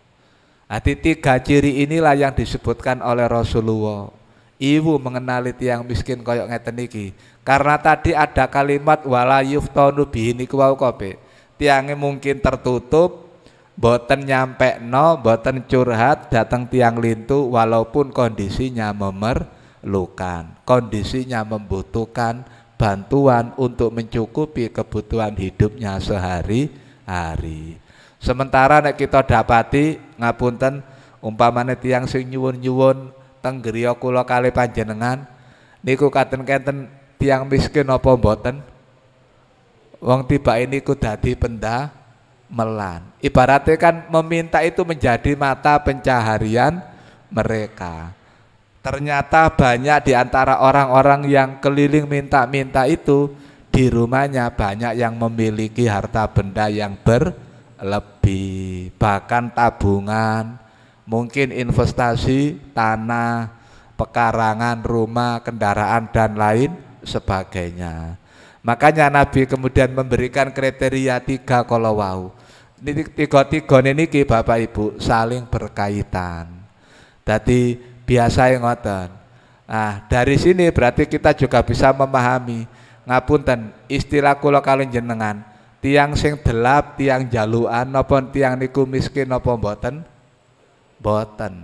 A: Jadi tiga ciri inilah yang disebutkan oleh Rasulullah. Ibu mengenali tiang miskin koyok ngeten iki. Karena tadi ada kalimat wala yuftanu bihi niku wau kope. Tiangnya mungkin tertutup, boten nyampe no, boten curhat datang tiang lintu walaupun kondisinya memerlukan, kondisinya membutuhkan bantuan untuk mencukupi kebutuhan hidupnya sehari-hari. Sementara nek kita dapati ngapunten umpamane tiang sing nyuwun-nyuwun teng griya kula kalih panjenengan niku katen-kenten tiang miskin apa mboten? Wong tiba ini ku dadi pendamelan. Ibaratnya kan meminta itu menjadi mata pencaharian mereka. Ternyata banyak di antara orang-orang yang keliling minta-minta itu di rumahnya banyak yang memiliki harta benda yang berlebih, bahkan tabungan, mungkin investasi tanah, pekarangan, rumah, kendaraan dan lain sebagainya. Makanya Nabi kemudian memberikan kriteria 3 kalau wau. Ini tiga niki Bapak Ibu saling berkaitan. Jadi biasa yang ngoten. Nah, dari sini berarti kita juga bisa memahami ngapunten istilah kula kalian jenengan tiang sing delap, tiang jaluan napa tiang niku miskin napa mboten? Mboten.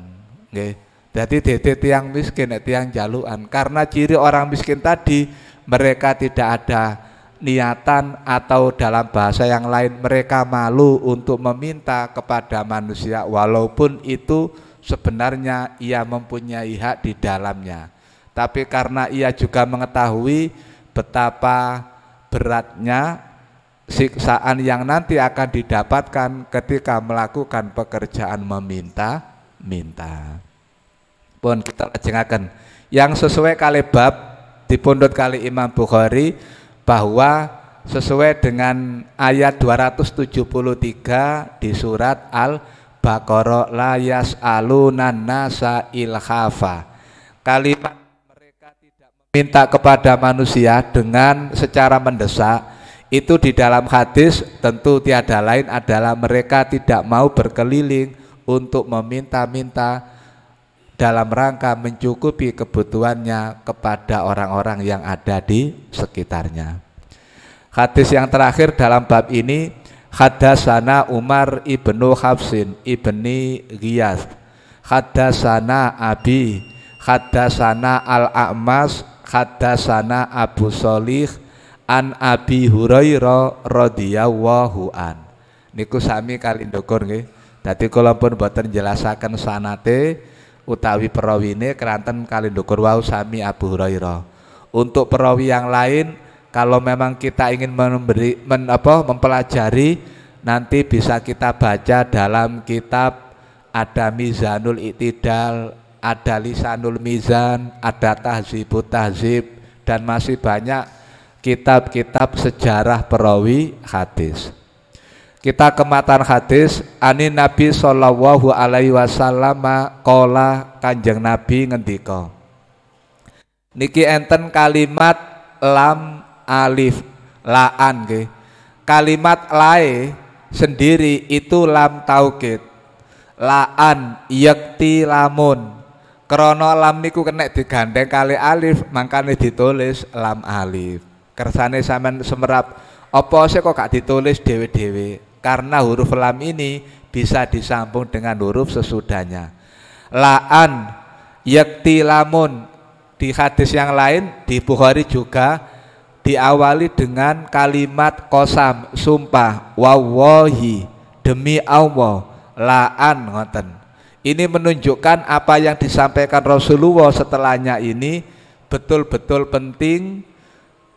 A: Nggih. Jadi dede tiang miskin, tiang jaluan. Karena ciri orang miskin tadi mereka tidak ada niatan atau dalam bahasa yang lain mereka malu untuk meminta kepada manusia walaupun itu sebenarnya ia mempunyai hak di dalamnya. Tapi karena ia juga mengetahui betapa beratnya siksaan yang nanti akan didapatkan ketika melakukan pekerjaan meminta-minta. Pun kita lajengaken yang sesuai kali bab dipundhut kali Imam Bukhari bahwa sesuai dengan ayat 273 di surat Al-Baqarah la yas'alunan nasa ilhafa. Kalimat mereka tidak meminta kepada manusia dengan secara mendesak itu di dalam hadis tentu tiada lain adalah mereka tidak mau berkeliling untuk meminta-minta dalam rangka mencukupi kebutuhannya kepada orang-orang yang ada di sekitarnya. Hadis yang terakhir dalam bab ini, haddatsana Umar ibnu Hafsin ibni Ghiyas, haddatsana Abi, haddatsana Al-A'mas, haddatsana Abu Sholih an Abi Hurairah radhiyallahu an. Niku sami kali ndukur nggih. Dadi kula pun boten jelasaken sanate utawi perawine keranten kali ndukur wau sami Abu Hurairah. Untuk perawi yang lain kalau memang kita ingin mempelajari nanti bisa kita baca dalam kitab ada Mizanul I'tidal, ada Lisanul Mizan, ada Tahzibut Tahzib dan masih banyak kitab-kitab sejarah perawi hadis. Kita kematan hadis ani Nabi sallallahu alaihi wasallam qala Kanjeng Nabi ngendika. Niki enten kalimat lam alif laan nggih. Kalimat lae sendiri itu lam taukid. Laan yakti lamun. Krana lam niku kena digandeng kali alif mangkane ditulis lam alif. Kersane sampean semerap apa sih kok gak ditulis dhewe-dhewe? Karena huruf lam ini bisa disambung dengan huruf sesudahnya. Laan yakti lamun di hadis yang lain di Bukhari juga diawali dengan kalimat qasam sumpah wallahi demi Allah laan ngoten. Ini menunjukkan apa yang disampaikan Rasulullah setelahnya ini betul-betul penting,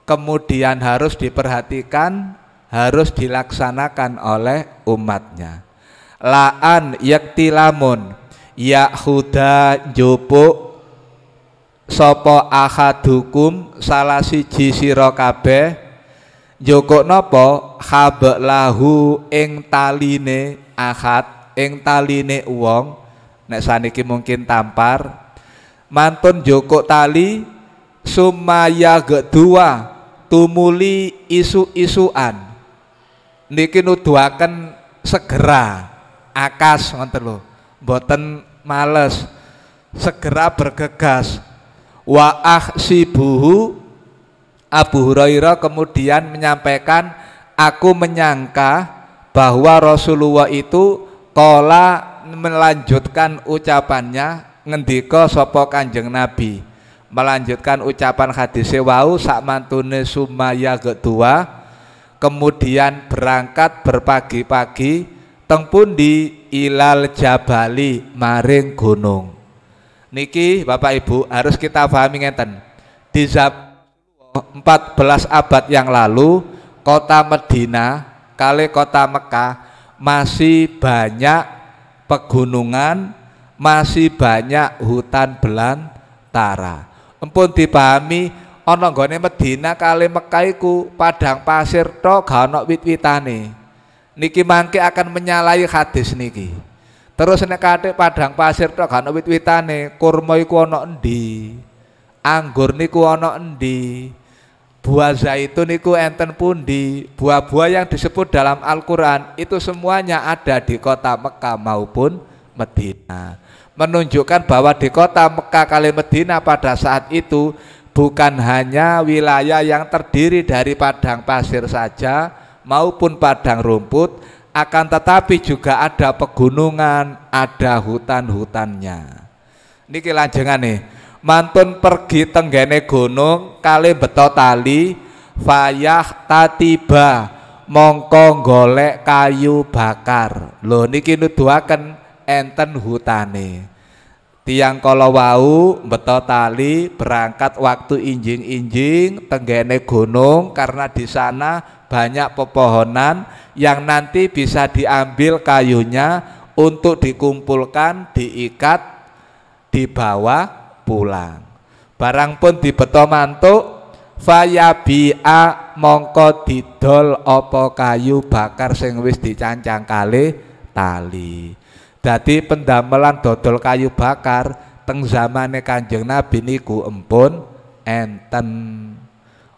A: kemudian harus diperhatikan, harus dilaksanakan oleh umatnya. Laan yakti lamun yahuda jupuk sapa ahadukum salah siji sira kabeh njukuk napa hablahu ing taline ahad ing taline wong nek saniki mungkin tampar mantun njukuk tali sumaya gedua tumuli isu-isuan niki nuduhaken segera akas ngoten lho mboten males segera bergegas wa ahsibuhu Abu Hurairah kemudian menyampaikan aku menyangka bahwa Rasulullah itu qala melanjutkan ucapannya ngendika sapa Kanjeng Nabi melanjutkan ucapan hadis wau sak mantune sumaya gedua kemudian berangkat berpagi-pagi teng pundi ilal jabali maring gunung. Niki Bapak Ibu harus kita pahami ngeten. Di 14 abad yang lalu kota Medina kali kota Mekah masih banyak pegunungan, masih banyak hutan belantara. Empun dipahami ana nggone Medina kali Mekah iku padang pasir tok gak ana wit-witane. Niki mangke akan menyalahi hadis niki. Terus nek kathik padang pasir tok gak ana wit-witane, kurma iku ana endi? Anggur niku ana endi? Buah zaitun niku enten pundi? Buah-buah yang disebut dalam Al-Qur'an itu semuanya ada di kota Mekah maupun Medina. Menunjukkan bahwa di kota Mekah kali Medina pada saat itu bukan hanya wilayah yang terdiri dari padang pasir saja maupun padang rumput, akan tetapi juga ada pegunungan, ada hutan-hutannya. Niki lanjengane, mantun pergi tenggene gunung kali beto tali, fayah tatiba mongko golek kayu bakar. Lho niki nuduhaken enten hutane. Tiang kala wau beto tali berangkat waktu injing-injing tenggene gunung karena di sana banyak pepohonan yang nanti bisa diambil kayunya untuk dikumpulkan, diikat, dibawa pulang. Barang pun dibeto mantuk, fayabi'a mongko didol apa kayu bakar sing wis dicancang kalih tali. Dadi pendamelan dodol kayu bakar teng zamane Kanjeng Nabi niku empun enten.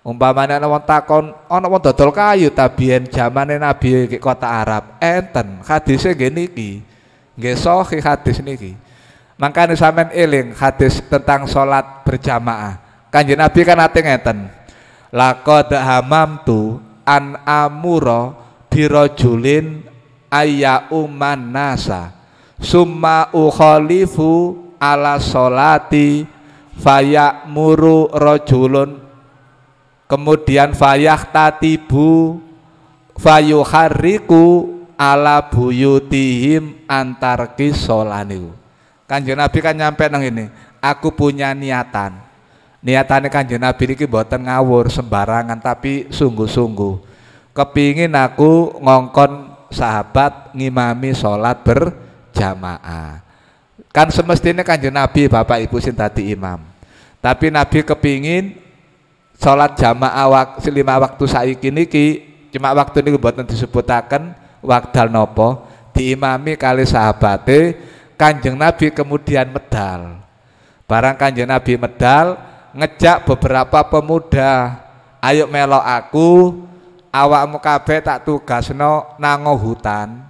A: Umpamane ana wong takon, ana wong dodol kayu ta biyen zamane Nabi ke kota Arab, enten. Hadise nggih niki. Nggih sahih hadis niki. Makane sampean eling hadis tentang salat berjamaah. Kanjeng Nabi kan ate ngeten. Laqad hamamtu an amura birajulin ayya umman nasa summa ukhalifu ala sholati fayamuru rajulun kemudian fayahtatibu fayuharriku ala buyutihim antarki sholaniku. Kanjeng Nabi kan nyampe nang ini, aku punya niatan. Niatane Kanjeng Nabi niki mboten ngawur sembarangan tapi sungguh-sungguh. Kepingin aku ngongkon sahabat ngimami sholat berjamaah. Kan semestinya Kanjeng Nabi Bapak Ibu sing dadi imam. Tapi Nabi kepingin sholat jamaah 5 waktu saiki niki, cuma waktu niki mboten disebutaken wekdal napa, diimami kali sahabate. Kanjeng Nabi kemudian medal. Barang Kanjeng Nabi medal, ngejak beberapa pemuda, ayo melok aku, awakmu kabeh tak tugasno nango hutan,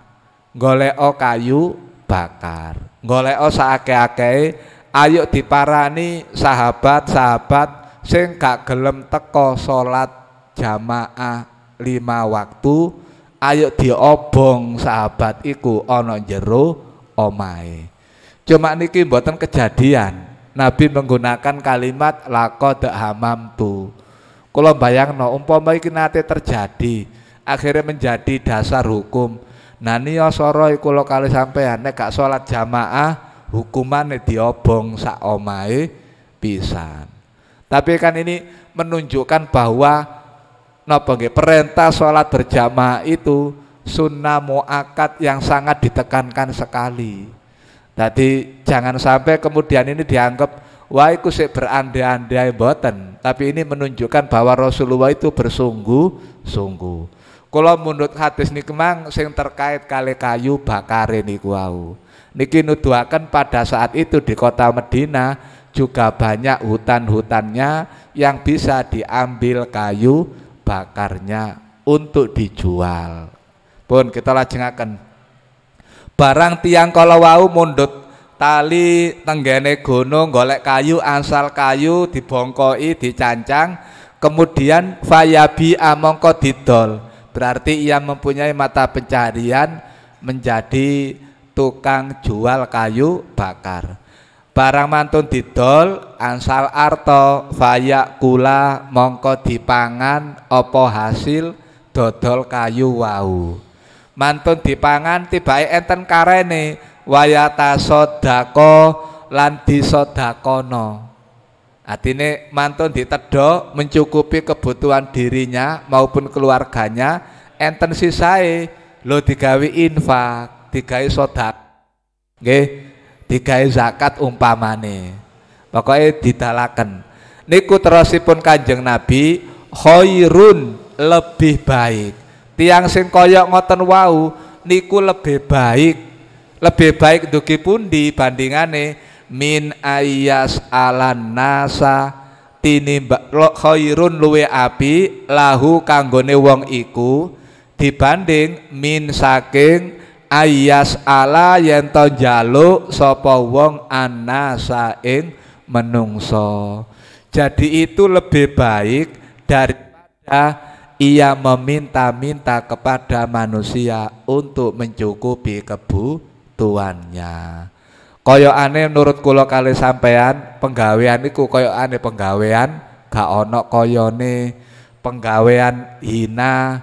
A: goleko kayu bakar, goleko saake-ake, ayo diparani sahabat-sahabat sing gak gelem teko salat jamaah 5 waktu, ayo diobong sahabat iku ana jero omahe. Cuma niki mboten kejadian. Nabi menggunakan kalimat laqad hamamtu. Kula bayangno umpama iki nate terjadi, akhirnya menjadi dasar hukum. Nah niya sora kula kali sampean nek gak salat jamaah hukumane diobong sak omahe pisan. Tapi kan ini menunjukkan bahwa napa nggih perintah salat berjamaah itu sunnah muakkad yang sangat ditekankan sekali. Jadi jangan sampai kemudian ini dianggap wah iku sik berandai-andai mboten, tapi ini menunjukkan bahwa Rasulullah itu bersungguh-sungguh. Kula menurut hadis niki mang sing terkait kali kayu bakare niku wau. Niki nuduhaken pada saat itu di kota Madinah juga banyak hutan-hutannya yang bisa diambil kayu bakarnya untuk dijual. Pun kita lajengaken. Barang tiang kala wau mundut tali tenggene gunung golek kayu, ansal kayu dibongkoki, dicancang, kemudian fayabi amongko didol. Berarti ia mempunyai mata pencarian menjadi tukang jual kayu bakar. Barang mantun didol, ansal arto fayak kula mongko dipangan opo hasil dodol kayu wau. Mantun dipangan tibake enten karene wayata sodako lan disodakono. Artine mantun ditedhok mencukupi kebutuhan dirinya maupun keluarganya, enten sisae lho digawe infak, digawe sodak, nggih, digawe zakat umpamane. Pokoke didalaken. Niku terusipun Kanjeng Nabi khairun lebih baik. Tiang sing kaya ngoten wau niku lebih baik dugi pundi bandingane min ayas alan nasa tinimbang khairun luwe api lahu kanggone wong iku dibanding min saking ayas ala yen to njaluk sapa wong annasa ing menungso. Jadi itu lebih baik daripada ia meminta-minta kepada manusia untuk mencukupi kebutuhannya. Koyokane menurut kula kali sampean penggawean iku koyokane penggawean gak ono koyone. penggawean hina,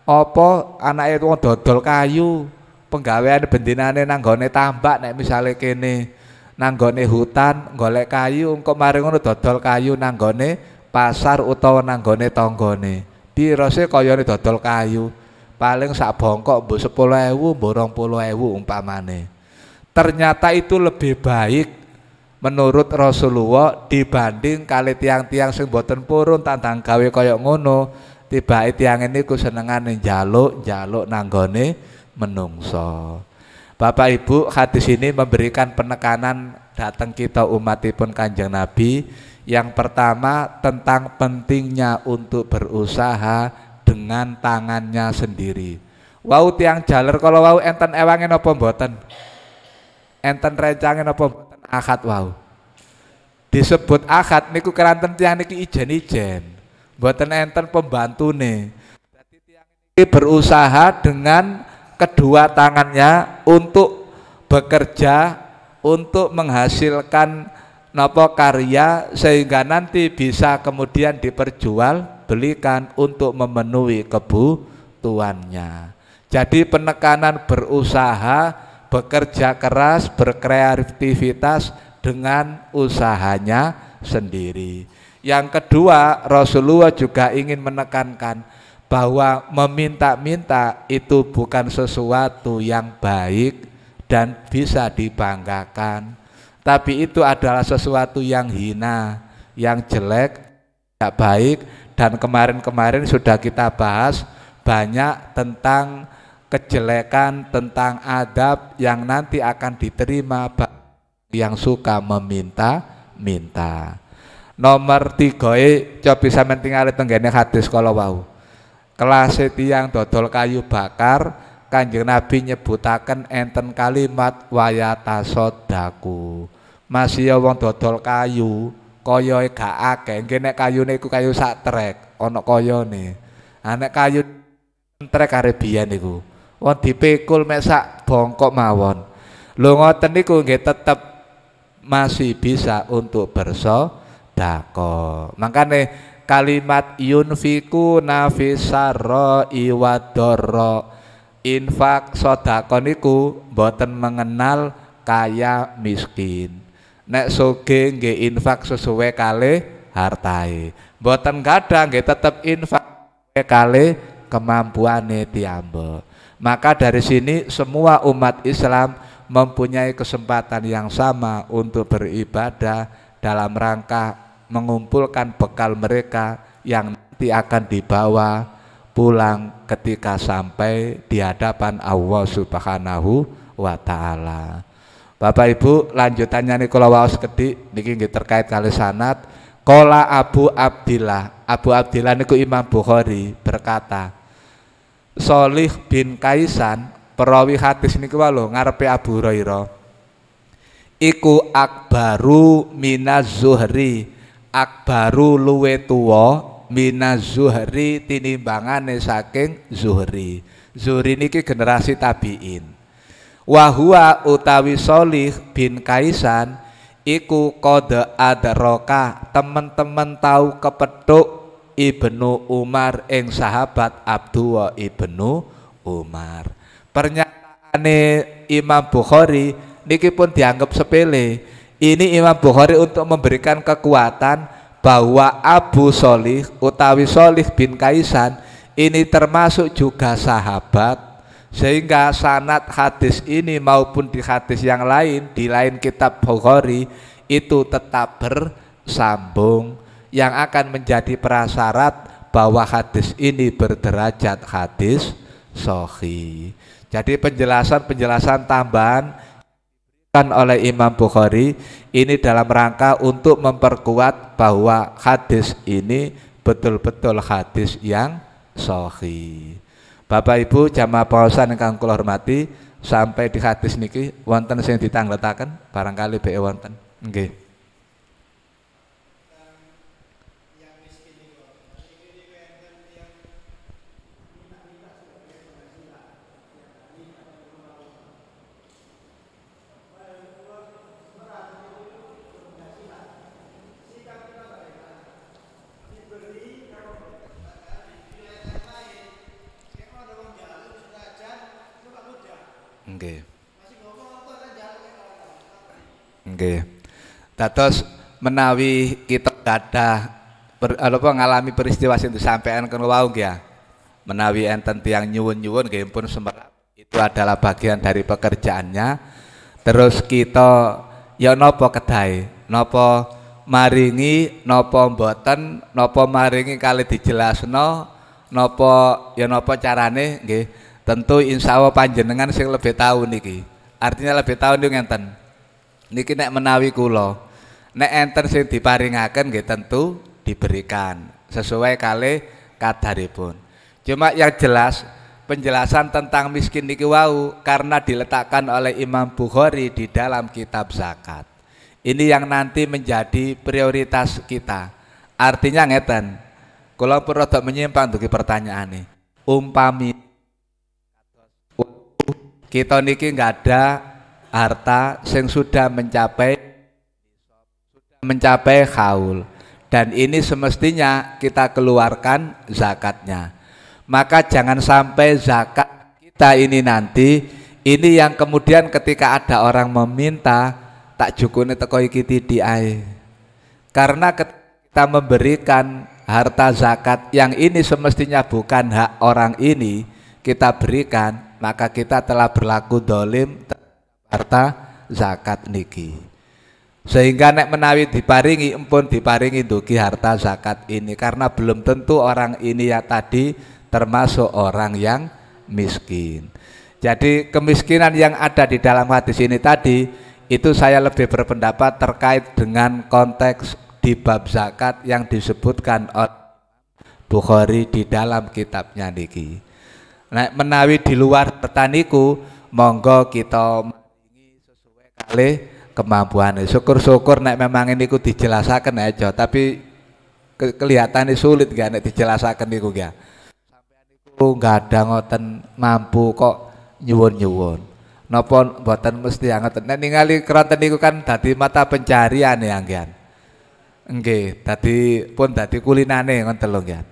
A: apa anake wong dodol kayu, penggawean bendinane nanggone tambak nek misale kene nanggone hutan golek kayu, engko mari ngono dodol kayu nanggone pasar utawa nanggone tanggane. Piro sih kayane dodol kayu? Paling sak bongkok mbok 10.000, mbok 20.000 umpamane. Ternyata itu lebih baik menurut Rasulullah dibanding kali tiang-tiang sing boten purun tandang gawe kaya ngono. Tibake tiang niku senengane njaluk nanggone menungso. Bapak Ibu, hadis ini memberikan penekanan datang kita umatipun Kanjeng Nabi. Yang pertama tentang pentingnya untuk berusaha dengan tangannya sendiri. Wau tiang jaler kalau wau enten ewangen apa mboten? Enten rencangen apa mboten akad wau? Disebut akad niku keranten tiang niki ijen-ijen. Mboten enten pembantune. Dadi tiang niki berusaha dengan kedua tangannya untuk bekerja, untuk menghasilkan napa karya sehingga nanti bisa kemudian diperjualbelikan untuk memenuhi kebutuhannya. Jadi penekanan berusaha, bekerja keras, berkreativitas dengan usahanya sendiri. Yang kedua, Rasulullah juga ingin menekankan bahwa meminta-minta itu bukan sesuatu yang baik dan bisa dibanggakan, tapi itu adalah sesuatu yang hina, yang jelek, tidak baik. Dan kemarin-kemarin sudah kita bahas banyak tentang kejelekan, tentang adab yang nanti akan diterima yang suka meminta-minta. Nomor 3 coba sampeyan tingali tenggene hadis kala wau. Kelas tiyang dodol kayu bakar, Kanjeng Nabi nyebutaken enten kalimat wayatasodaku. Masih wong dodol kayu kaya gak akeh, nggih nek kayune iku kayu sak trek ana kayane. Ha nek kayu trek arep biyen niku wong dipikul mek sak bongkok mawon. Lho ngoten niku nggih tetep masih bisa untuk bersedekah. Makane kalimat yunfiku nafisarro iwadoro, infak sedekah niku mboten mengenal kaya miskin. Nek sugih nggih infak sesuai kalih hartae, mboten gadah nggih tetep infak kalih kemampuane tiyambe. Maka dari sini semua umat Islam mempunyai kesempatan yang sama untuk beribadah dalam rangka mengumpulkan bekal mereka yang nanti akan dibawa pulang ketika sampai di hadapan Allah Subhanahu wa Ta'ala. Bapak Ibu, lanjutannya nih kalau waos kedik niki nggih terkait kali sanad. Qala Abu Abdillah niku Imam Bukhari berkata, Sholih bin Kaisan perawi hadis niku lho ngarepe Abu Hurairah iku akbaru minaz zuhri, akbaru luwe tuwa minaz zuhri tinimbangane saking Zuhri. Zuhri niki generasi tabiin. Wa huwa utawi Sholih bin Kaisan iku qad adraka, teman-teman tahu kepethuk Ibnu Umar ing sahabat Abdullah Ibnu Umar. Pernyataane Imam Bukhari niki pun dianggap sepele. Ini Imam Bukhari untuk memberikan kekuatan bahwa Abu Sholih utawi Sholih bin Kaisan ini termasuk juga sahabat, sehingga sanad hadis ini maupun di hadis yang lain di lain kitab Bukhari itu tetap bersambung, yang akan menjadi prasyarat bahwa hadis ini berderajat hadis sahih. Jadi penjelasan tambahan oleh Imam Bukhari ini dalam rangka untuk memperkuat bahwa hadis ini betul-betul hadis yang sahih. Bapak Ibu jamaah pausan ingkang kula hormati, sampai di hadis niki wonten sing ditangletaken barangkali be wonten. Nggih. Nggih. Dados menawi kita gadah ngalami peristiwa sing disampaikan kene wau nggih ya. Menawi enten tiyang nyuwun-nyuwun nggih pun semerap itu adalah bagian dari pekerjaannya. Terus kita ya napa kedahe? Napa maringi napa mboten? Napa maringi kali dijelasno? Napa ya napa carane nggih? Tentu insyaallah panjenengan sing lebih tahu niki. Artinya lebih tahu niku ngenten. Niki nek menawi kula nek enten sing diparingaken nggih tentu diberikan sesuai kali kadaripun. Cuma yang jelas penjelasan tentang miskin niki wau karena diletakkan oleh Imam Bukhari di dalam kitab zakat. Ini yang nanti menjadi prioritas kita. Artinya ngeten. Kula pun rada menyimpang dugi pertanyaane. Umpami kita niki nggak ada harta yang sudah mencapai haul dan ini semestinya kita keluarkan zakatnya. Maka jangan sampai zakat kita ini nanti ini yang kemudian ketika ada orang meminta tak jukune teko iki titik ae. Karena kita memberikan harta zakat yang ini semestinya bukan hak orang ini kita berikan, maka kita telah berlaku dolim harta zakat niki. Sehingga nek menawi diparingi empun diparingi dugi harta zakat ini karena belum tentu orang ini ya tadi termasuk orang yang miskin. Jadi kemiskinan yang ada di dalam hadis ini tadi itu saya lebih berpendapat terkait dengan konteks di bab zakat yang disebutkan oleh Bukhari di dalam kitabnya niki. Nek menawi di luar pertaniku monggo kita maringi sesuai kali kemampuan. Syukur-syukur nek memang ini ku dijelasaken aja, tapi kelihatannya sulit gak nek dijelasaken niku ya. Nggak ada ngoten mampu kok nyuwun-nyuwun. Napa mboten mesti ngoten. Nek ningali keronten niku kan dadi mata pencarian ya nggih. Nggih, dadi kulinane ngoten lho nggih.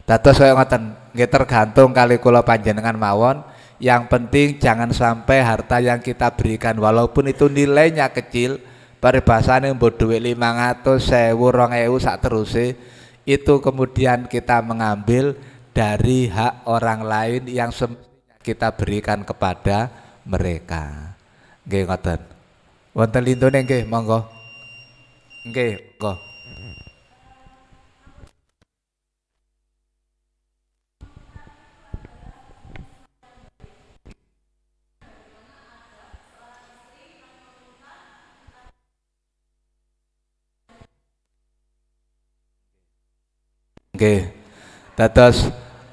A: Dados kaya ngoten, nggih tergantung kali kula panjenengan mawon. Yang penting jangan sampai harta yang kita berikan walaupun itu nilainya kecil, paribasane mbok dhuwit 500, 1000, 2000 sak teruse, itu kemudian kita mengambil dari hak orang lain yang semestinya kita berikan kepada mereka. Nggih ngoten. Wonten lintune nggih, monggo. Nggih, monggo. Nggih. Dados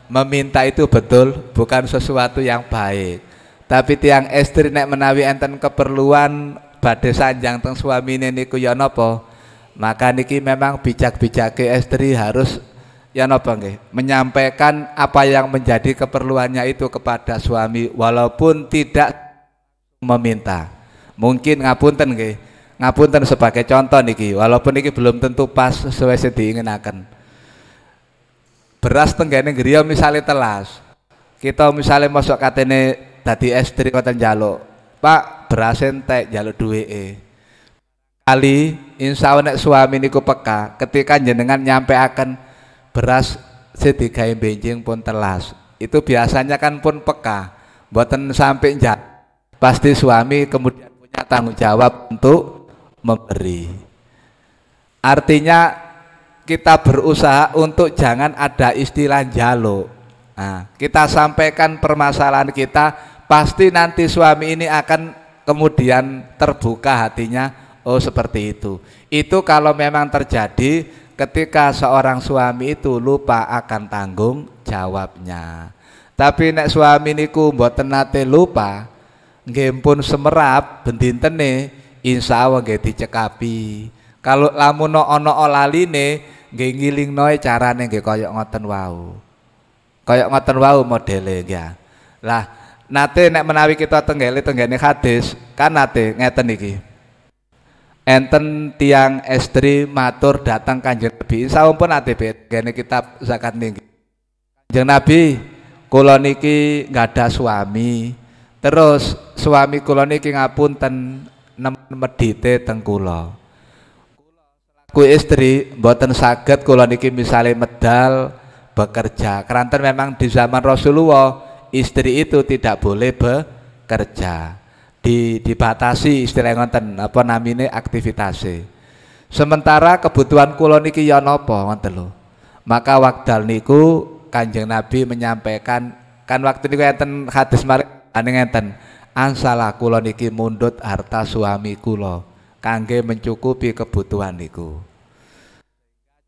A: meminta itu betul bukan sesuatu yang baik. Tapi tiang istri nek menawi enten keperluan badhe sanjang teng suamine niku ya napa? Maka niki memang bijak-bijake istri harus ya napa nggih, menyampaikan apa yang menjadi keperluannya itu kepada suami walaupun tidak meminta. Mungkin ngapunten nggih. Ngapunten sebagai contoh niki, walaupun niki belum tentu pas sesuai sing diinginaken. Beras tenggene griya misalnya telas. Kita misalnya masuk katene dadi istri ngoten njaluk, Pak, beras entek njaluk duweke. Kali insyaallah nek suami niku peka, ketika jenengan nyampeaken beras sing digawe benjing pun telas. Itu biasanya kan pun peka, mboten sampai njak. Pasti suami kemudian punya tanggung jawab untuk memberi. Artinya kita berusaha untuk jangan ada istilah jaluk. Nah, kita sampaikan permasalahan kita, pasti nanti suami ini akan kemudian terbuka hatinya. Oh seperti itu. Itu kalau memang terjadi ketika seorang suami itu lupa akan tanggung jawabnya. Tapi nek suami niku mboten nate lupa, nggih pun semerap bendintene insyaallah nggih dicekapi. Kalau lamun ana laline nggih ngilingno carane nggih kaya ngoten wau. Kaya ngoten wau modele nggih. Lah nate nek menawi kita tenggene hadis kan nate ngeten iki. Enten tiang istri matur datang Kanjeng Nabi. Sampun nate ngene kitab zakat niki. Kanjeng Nabi, kula niki nggak ada suami. Terus suami kula niki ngapunten nemen medite teng kula. Ku istri mboten saged kula niki misale medal bekerja. Keranten memang di zaman Rasulullah istri itu tidak boleh bekerja. Dibatasi istilah ngoten apa namine aktivitasnya. Sementara kebutuhan kula niki ya napa ngoten lho. Maka wekdal niku Kanjeng Nabi menyampaikan kan waktu niku enten hadis mari ngeten ansala kula niki mundhut harta suami kula kangge mencukupi kebutuhan niku.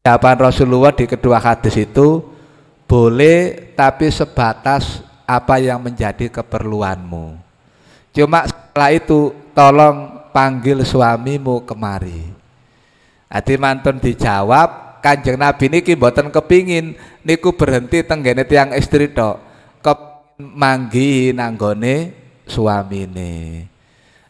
A: Jawaban Rasulullah di kedua hadis itu boleh tapi sebatas apa yang menjadi keperluanmu. Cuma setelah itu tolong panggil suamimu kemari. Adi mantun dijawab Kanjeng Nabi niki mboten kepingin niku berhenti tenggene tiyang istri tok. Manggi nanggone suamine.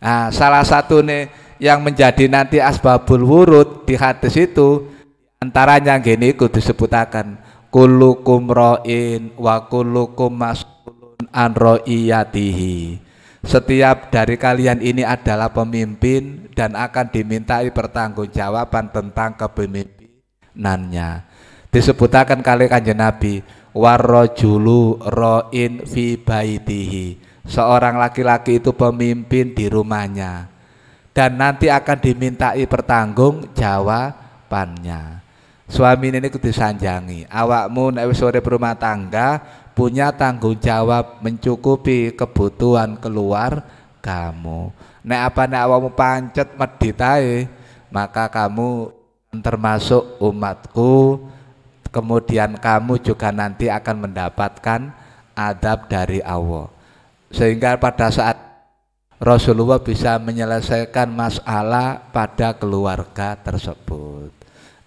A: Nah, salah satu nih yang menjadi nanti asbabul wurud di hadis itu antaranya gini ku disebutakan kullukum ra'in wa kullukum mas'ulun an ra'iyatihi. Setiap dari kalian ini adalah pemimpin dan akan dimintai pertanggungjawaban tentang kepemimpinannya. Disebutakan kali Kanjeng Nabi warrajulu ra'in fi baitihi. Seorang laki-laki itu pemimpin di rumahnya dan nanti akan dimintai pertanggungjawabannya. Suami ini disanjangi, awakmu nek wis urip rumah tangga punya tanggung jawab mencukupi kebutuhan keluar kamu. Nek apa nek awakmu pancet medhit ae, maka kamu termasuk umatku. Kemudian kamu juga nanti akan mendapatkan adab dari Allah. Sehingga pada saat Rasulullah bisa menyelesaikan masalah pada keluarga tersebut.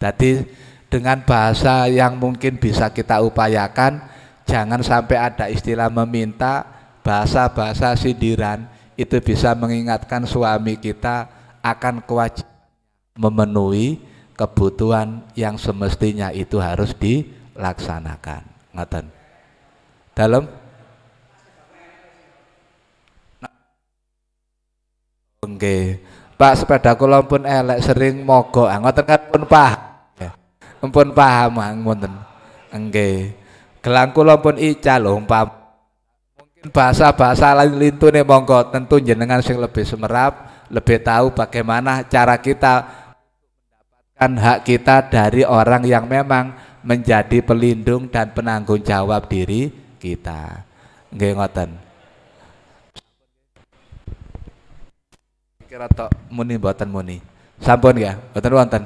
A: Jadi dengan bahasa yang mungkin bisa kita upayakan, jangan sampai ada istilah meminta, bahasa-bahasa sindiran itu bisa mengingatkan suami kita akan kewajiban memenuhi kebutuhan yang semestinya itu harus dilaksanakan. Ngoten. Dalam nggih. Pak sepeda kula pun elek sering mogok. Ngoten kan pun paham. Pun paham ngoten. Nggih. Gelang kula pun ical lho umpam. Mungkin bahasa-bahasa lain lintune monggo tentu jenengan sing lebih semerap, lebih tahu bagaimana cara kita mendapatkan hak kita dari orang yang memang menjadi pelindung dan penanggung jawab diri kita. Nggih ngoten. Kira tok muni mboten muni. Sampun ya, mboten wonten.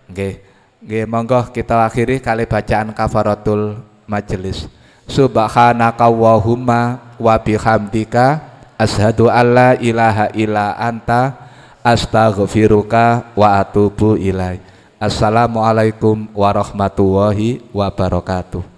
A: Nggih. Nggih monggo kita akhiri kali bacaan kafaratul majelis. Subhanaka wahumma wa bihamdika asyhadu alla ilaha illa anta astaghfiruka wa atubu ilaik. Assalamualaikum warahmatullahi wabarakatuh.